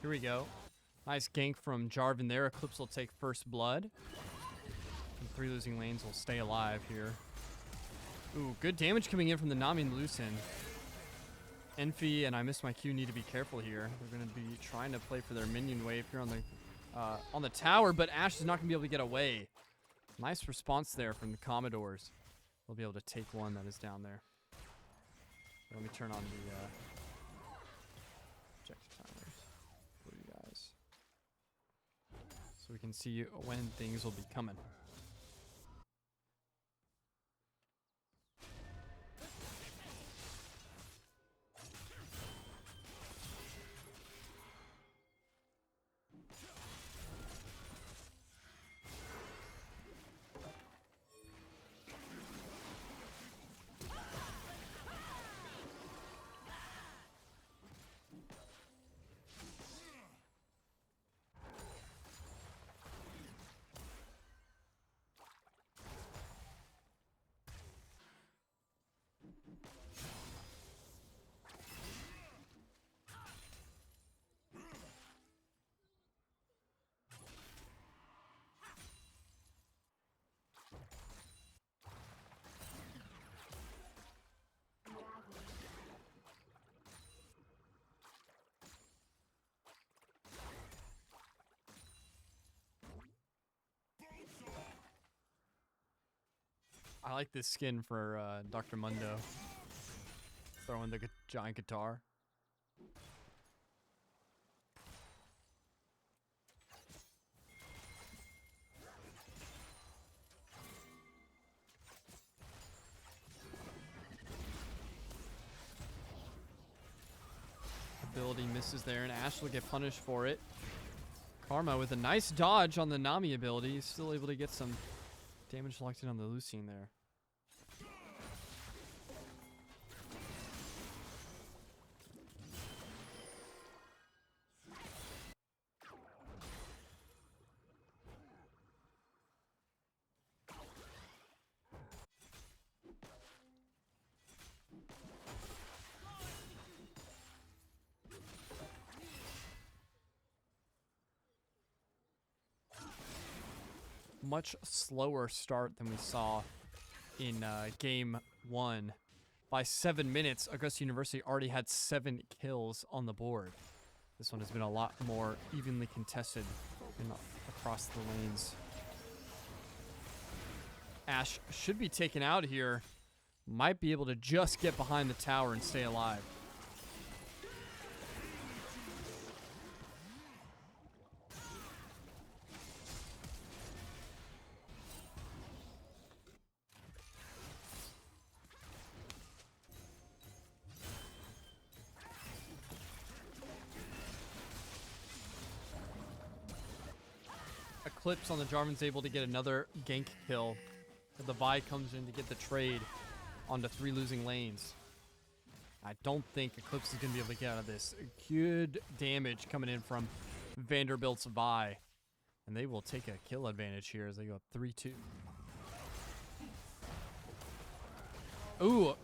Here we go. Nice gank from Jarvan there. Eclipse will take first blood. And 3 losing lanes will stay alive here. Ooh, good damage coming in from the Nami and Lucian. Envy and I missed my Q need to be careful here. They're going to be trying to play for their minion wave here on the tower, but Ashe is not going to be able to get away. Nice response there from the Commodores. They'll be able to take one that is down there. Let me turn on the objective timers for you guys, so we can see when things will be coming. I like this skin for Dr. Mundo. Throwing the giant guitar. Ability misses there, and Ashe will get punished for it. Karma with a nice dodge on the Nami ability. He's still able to get some damage locked in on the Lucian there. Much slower start than we saw in game 1. By 7 minutes, Augusta University already had 7 kills on the board. This one has been a lot more evenly contested across the lanes. Ashe should be taken out here. Might be able to just get behind the tower and stay alive. Eclipse on the Jarvan's able to get another gank kill. The Vi comes in to get the trade onto 3 losing lanes. I don't think Eclipse is going to be able to get out of this. Good damage coming in from Vanderbilt's Vi. And they will take a kill advantage here as they go up 3-2. Ooh,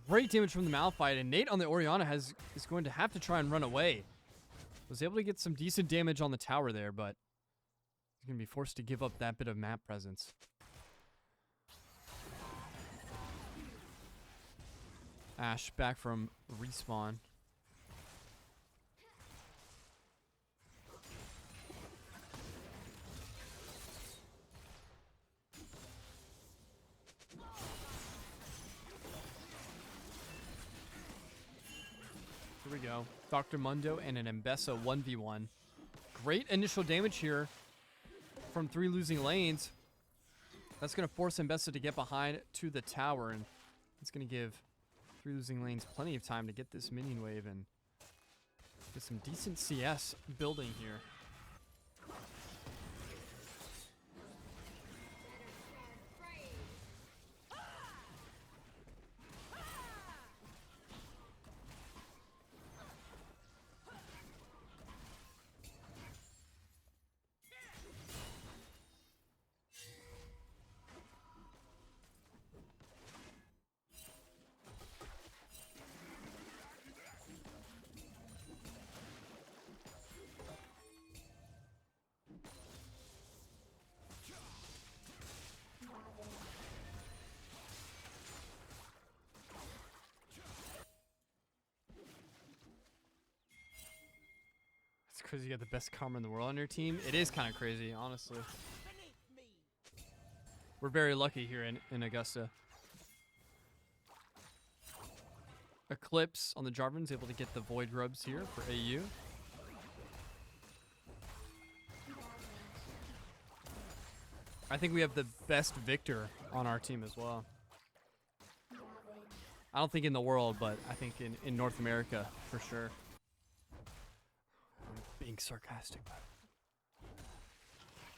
great damage from the Malphite. And Nate on the Orianna is going to have to try and run away. Was able to get some decent damage on the tower there, but he's going to be forced to give up that bit of map presence. Ashe back from respawn. Here we go. Dr. Mundo and an Mbessa 1v1. Great initial damage here from 3 losing lanes. That's going to force Augusta to get behind to the tower, and it's going to give 3 losing lanes plenty of time to get this minion wave and get some decent CS building here. It's crazy you got the best karma in the world on your team. It is kind of crazy, honestly. We're very lucky here in Augusta. Eclipse on the Jarvan's able to get the Void Grubs here for AU. I think we have the best Victor on our team as well. I don't think in the world, but I think in North America for sure. I'm being sarcastic.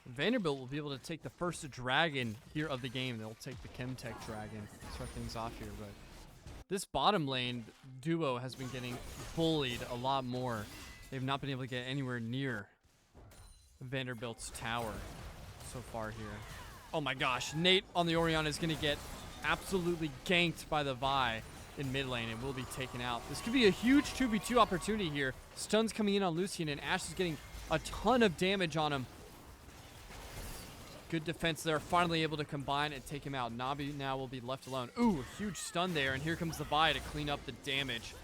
Vanderbilt will be able to take the first dragon here of the game. They'll take the Chemtech dragon. Start things off here, but this bottom lane duo has been getting bullied a lot more. They've not been able to get anywhere near Vanderbilt's tower so far here. Oh my gosh, Nate on the Orion is going to get absolutely ganked by the Vi in mid lane and will be taken out. This could be a huge 2v2 opportunity here. Stuns coming in on Lucian, and Ashe is getting a ton of damage on him. Good defense there, finally able to combine and take him out. Navi now will be left alone. Ooh, huge stun there, and here comes the Vi to clean up the damage.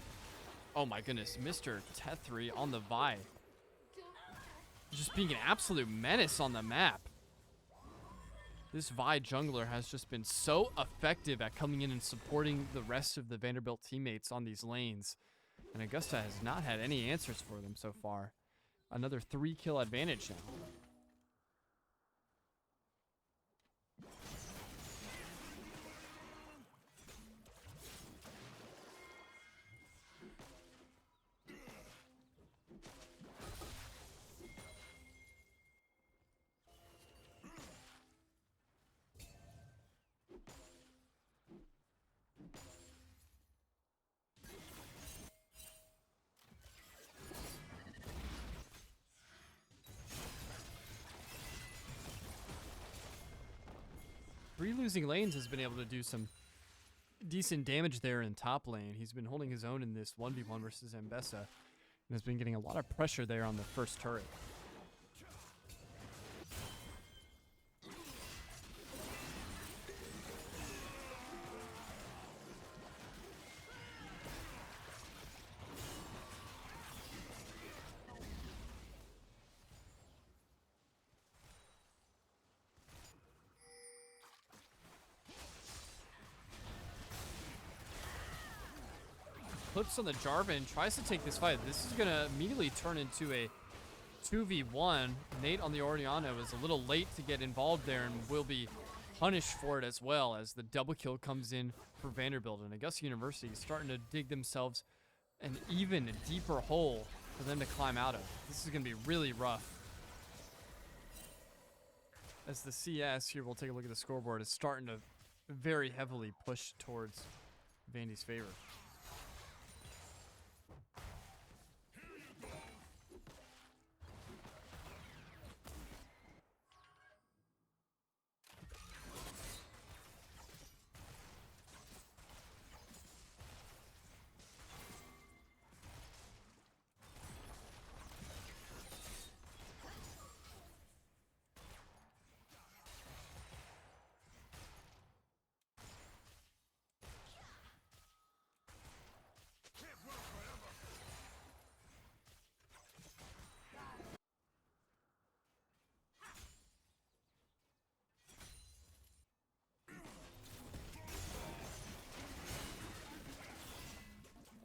Oh my goodness, Mr. Tethri on the Vi. Just being an absolute menace on the map. This Vi jungler has just been so effective at coming in and supporting the rest of the Vanderbilt teammates on these lanes. And Augusta has not had any answers for them so far. Another 3-kill advantage now. Three losing lanes has been able to do some decent damage there in top lane. He's been holding his own in this 1v1 versus Mbessa and has been getting a lot of pressure there on the first turret. Clips on the Jarvan, tries to take this fight. This is going to immediately turn into a 2v1. Nate on the Oriana was a little late to get involved there and will be punished for it as well as the double kill comes in for Vanderbilt. And Augusta University is starting to dig themselves an even deeper hole for them to climb out of. This is going to be really rough. As the CS here, we'll take a look at the scoreboard, is starting to very heavily push towards Vandy's favor.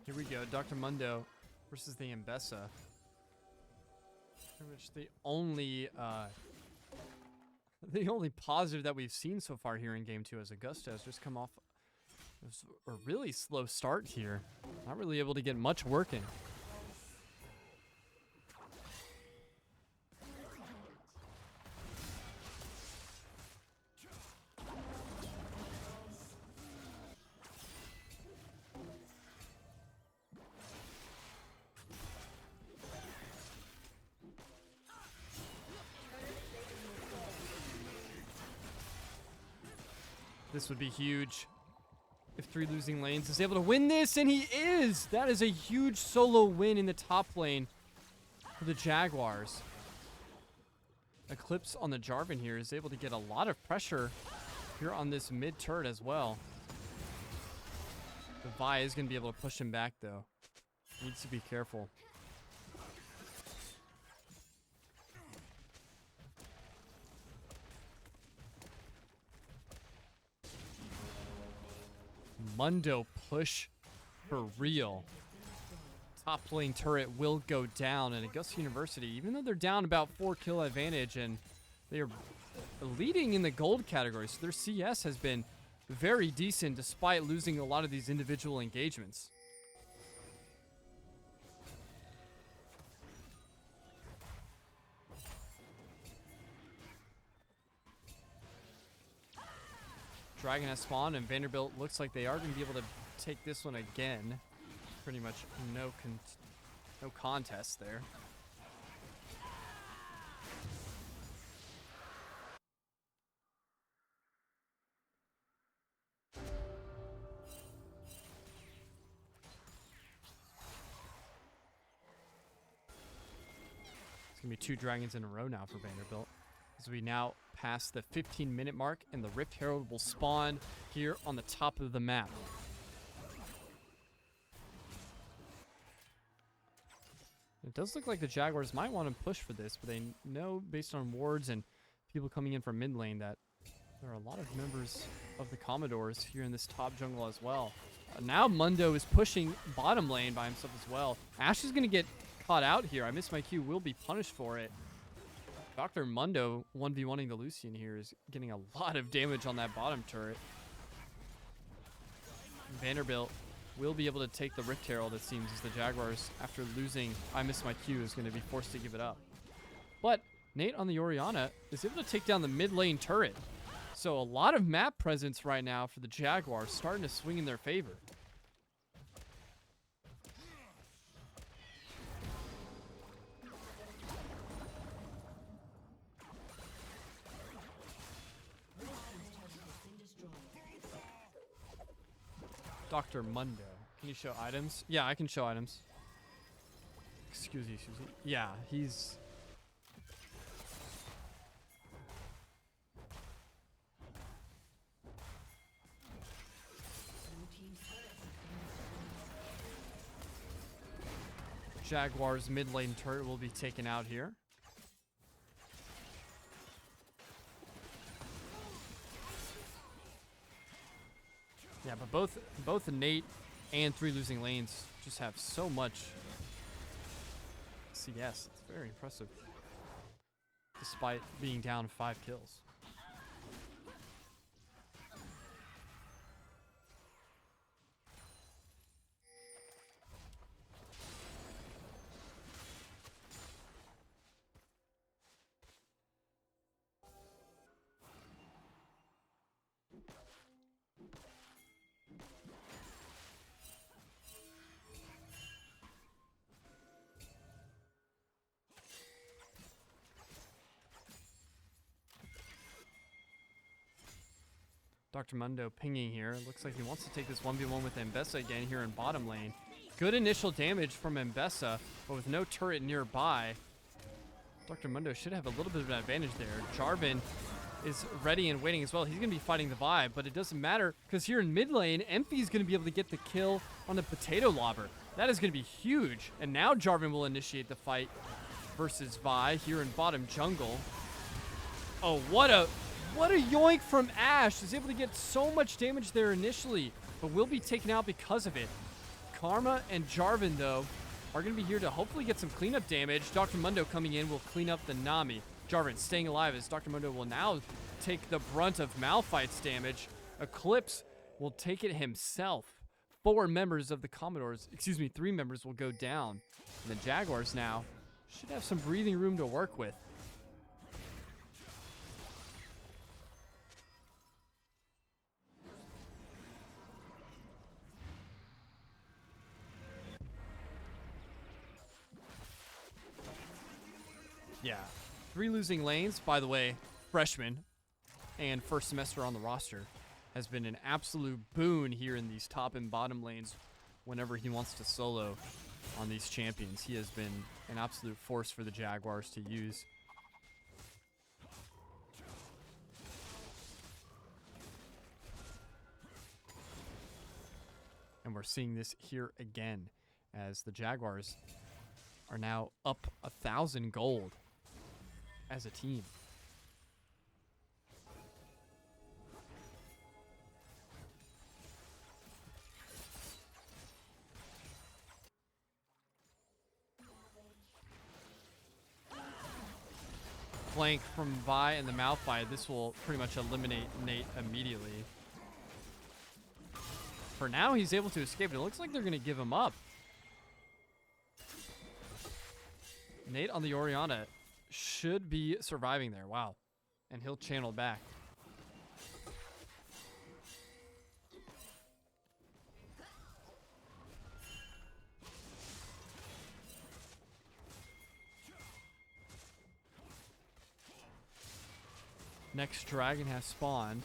Here we go, Dr. Mundo versus the Mbessa. Pretty much the only The only positive that we've seen so far here in Game 2 is Augusta has just come off a really slow start here. Not really able to get much working. This would be huge if 3 losing lanes is able to win this, and he is! That is a huge solo win in the top lane for the Jaguars. Eclipse on the Jarvan here is able to get a lot of pressure here on this mid turret as well. The Vi is going to be able to push him back, though. Needs to be careful. Mundo push for real. Top lane turret will go down, and Augusta University, even though they're down about 4 kill advantage and they are leading in the gold category, so their CS has been very decent despite losing a lot of these individual engagements. Dragon has spawned, and Vanderbilt looks like they are going to be able to take this one again. Pretty much no contest there. It's going to be 2 dragons in a row now for Vanderbilt, as we now pass the 15-minute mark, and the Rift Herald will spawn here on the top of the map. It does look like the Jaguars might want to push for this, but they know based on wards and people coming in from mid lane that there are a lot of members of the Commodores here in this top jungle as well. Now Mundo is pushing bottom lane by himself as well. Ashe is going to get caught out here. I missed my Q, will be punished for it. Dr. Mundo 1v1ing the Lucian here is getting a lot of damage on that bottom turret. Vanderbilt will be able to take the Rift Herald, it seems, as the Jaguars, after losing I Miss My Q, is going to be forced to give it up. But Nate on the Orianna is able to take down the mid lane turret. So a lot of map presence right now for the Jaguars, starting to swing in their favor. Dr. Mundo. Can you show items? Yeah, I can show items. Excuse me. Yeah, he's... Jaguars mid lane turret will be taken out here. Yeah, but both Nate and 3 losing lanes just have so much CS. It's very impressive, despite being down 5 kills. Dr. Mundo pinging here. Looks like he wants to take this 1v1 with Mbessa again here in bottom lane. Good initial damage from Mbessa, but with no turret nearby, Dr. Mundo should have a little bit of an advantage there. Jarvan is ready and waiting as well. He's going to be fighting the Vi, but it doesn't matter because here in mid lane, Emphy is going to be able to get the kill on the potato lobber. That is going to be huge. And now Jarvan will initiate the fight versus Vi here in bottom jungle. Oh, what a yoink from Ashe. He's able to get so much damage there initially, but will be taken out because of it. Karma and Jarvan, though, are going to be here to hopefully get some cleanup damage. Dr. Mundo coming in will clean up the Nami. Jarvan staying alive as Dr. Mundo will now take the brunt of Malphite's damage. Eclipse will take it himself. 4 members of the Commodores, 3 members will go down. And the Jaguars now should have some breathing room to work with. Yeah, 3 losing lanes. By the way, freshman and first semester on the roster has been an absolute boon here in these top and bottom lanes whenever he wants to solo on these champions. He has been an absolute force for the Jaguars to use. And we're seeing this here again as the Jaguars are now up 1,000 gold as a team. Flank from Vi and the Malphite. This will pretty much eliminate Nate immediately. For now, he's able to escape. It looks like they're going to give him up. Nate on the Orianna should be surviving there. Wow. And he'll channel back. Next dragon has spawned.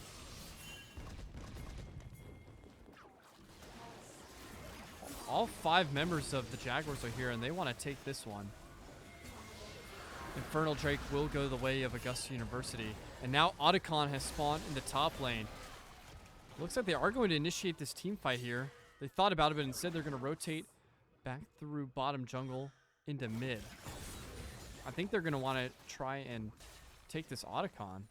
All 5 members of the Jaguars are here, and they want to take this one. Infernal Drake will go the way of Augusta University. And now Otacon has spawned in the top lane. Looks like they are going to initiate this team fight here. They thought about it, but instead they're going to rotate back through bottom jungle into mid. I think they're going to want to try and take this Otacon.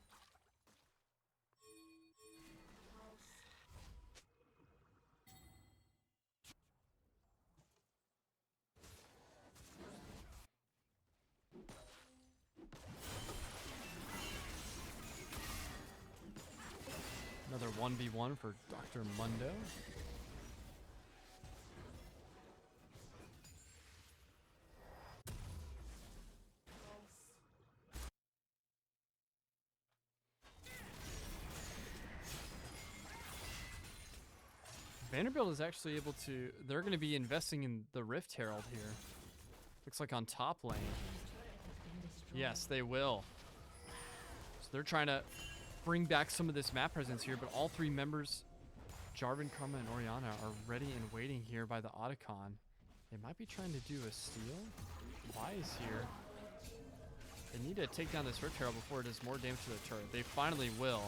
Another 1v1 for Dr. Mundo. Vanderbilt is actually able to... They're going to be investing in the Rift Herald here. Looks like on top lane. Yes, they will. So they're trying to bring back some of this map presence here, but all 3 members, Jarvan, Karma, and Orianna, are ready and waiting here by the Otacon. They might be trying to do a steal. Vi is here. They need to take down this Rift Herald before it does more damage to the turret. They finally will.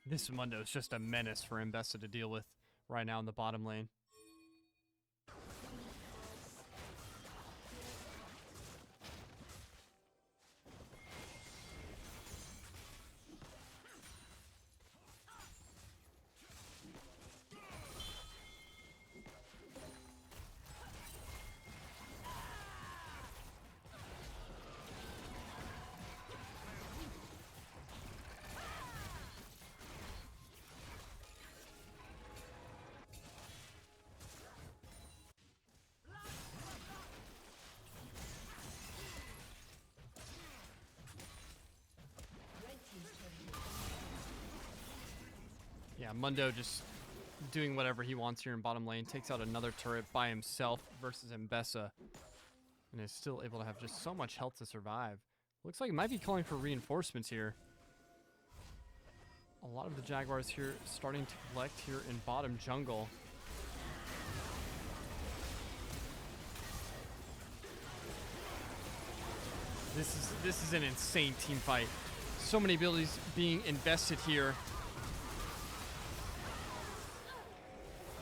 This Mundo is just a menace for Mbessa to deal with right now in the bottom lane. Yeah, Mundo just doing whatever he wants here in bottom lane. Takes out another turret by himself versus Mbessa. And is still able to have just so much health to survive. Looks like it might be calling for reinforcements here. A lot of the Jaguars here starting to collect here in bottom jungle. This is an insane team fight. So many abilities being invested here.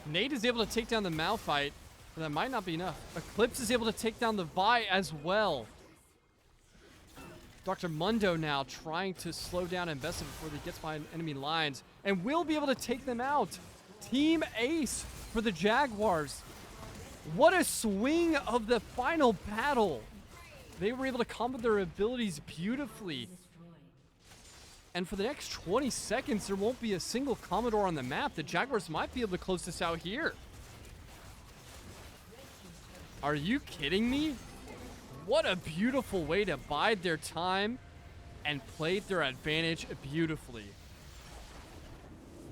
Nate is able to take down the Malphite, but that might not be enough. Eclipse is able to take down the Vi as well. Dr. Mundo now trying to slow down Mbessa before he gets behind enemy lines and will be able to take them out. Team Ace for the Jaguars. What a swing of the final battle. They were able to combo their abilities beautifully. And for the next 20 seconds, there won't be a single Commodore on the map. The Jaguars might be able to close this out here. Are you kidding me? What a beautiful way to bide their time and play their advantage beautifully.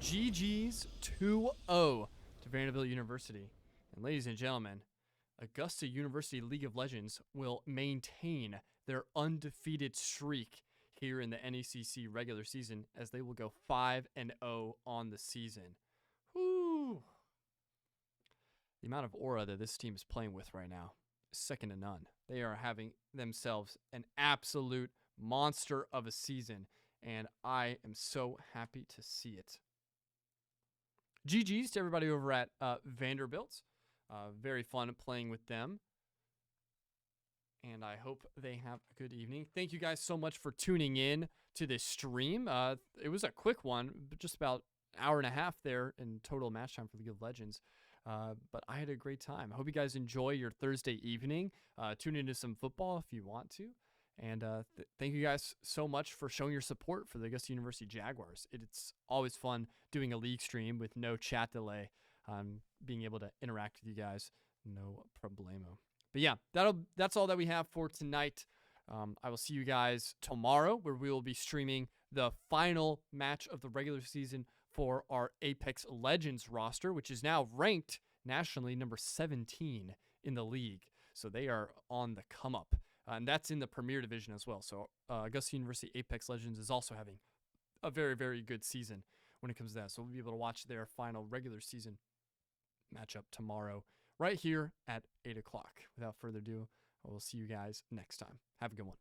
GG's 2-0 to Vanderbilt University. And ladies and gentlemen, Augusta University League of Legends will maintain their undefeated streak here in the NECC regular season as they will go 5-0 on the season. Whoo! The amount of aura that this team is playing with right now is second to none. They are having themselves an absolute monster of a season, and I am so happy to see it. GG's to everybody over at Vanderbilt. Very fun playing with them. And I hope they have a good evening. Thank you guys so much for tuning in to this stream. It was a quick one, but just about an hour and a half there in total match time for League of Legends. But I had a great time. I hope you guys enjoy your Thursday evening. Tune into some football if you want to. And thank you guys so much for showing your support for the Augusta University Jaguars. It's always fun doing a league stream with no chat delay. Being able to interact with you guys, no problemo. But yeah, that's all that we have for tonight. I will see you guys tomorrow, where we will be streaming the final match of the regular season for our Apex Legends roster, which is now ranked nationally number 17 in the league. So they are on the come up. And that's in the Premier Division as well. So Augusta University Apex Legends is also having a very, very good season when it comes to that. So we'll be able to watch their final regular season matchup tomorrow right here at 8 o'clock. Without further ado, I will see you guys next time. Have a good one.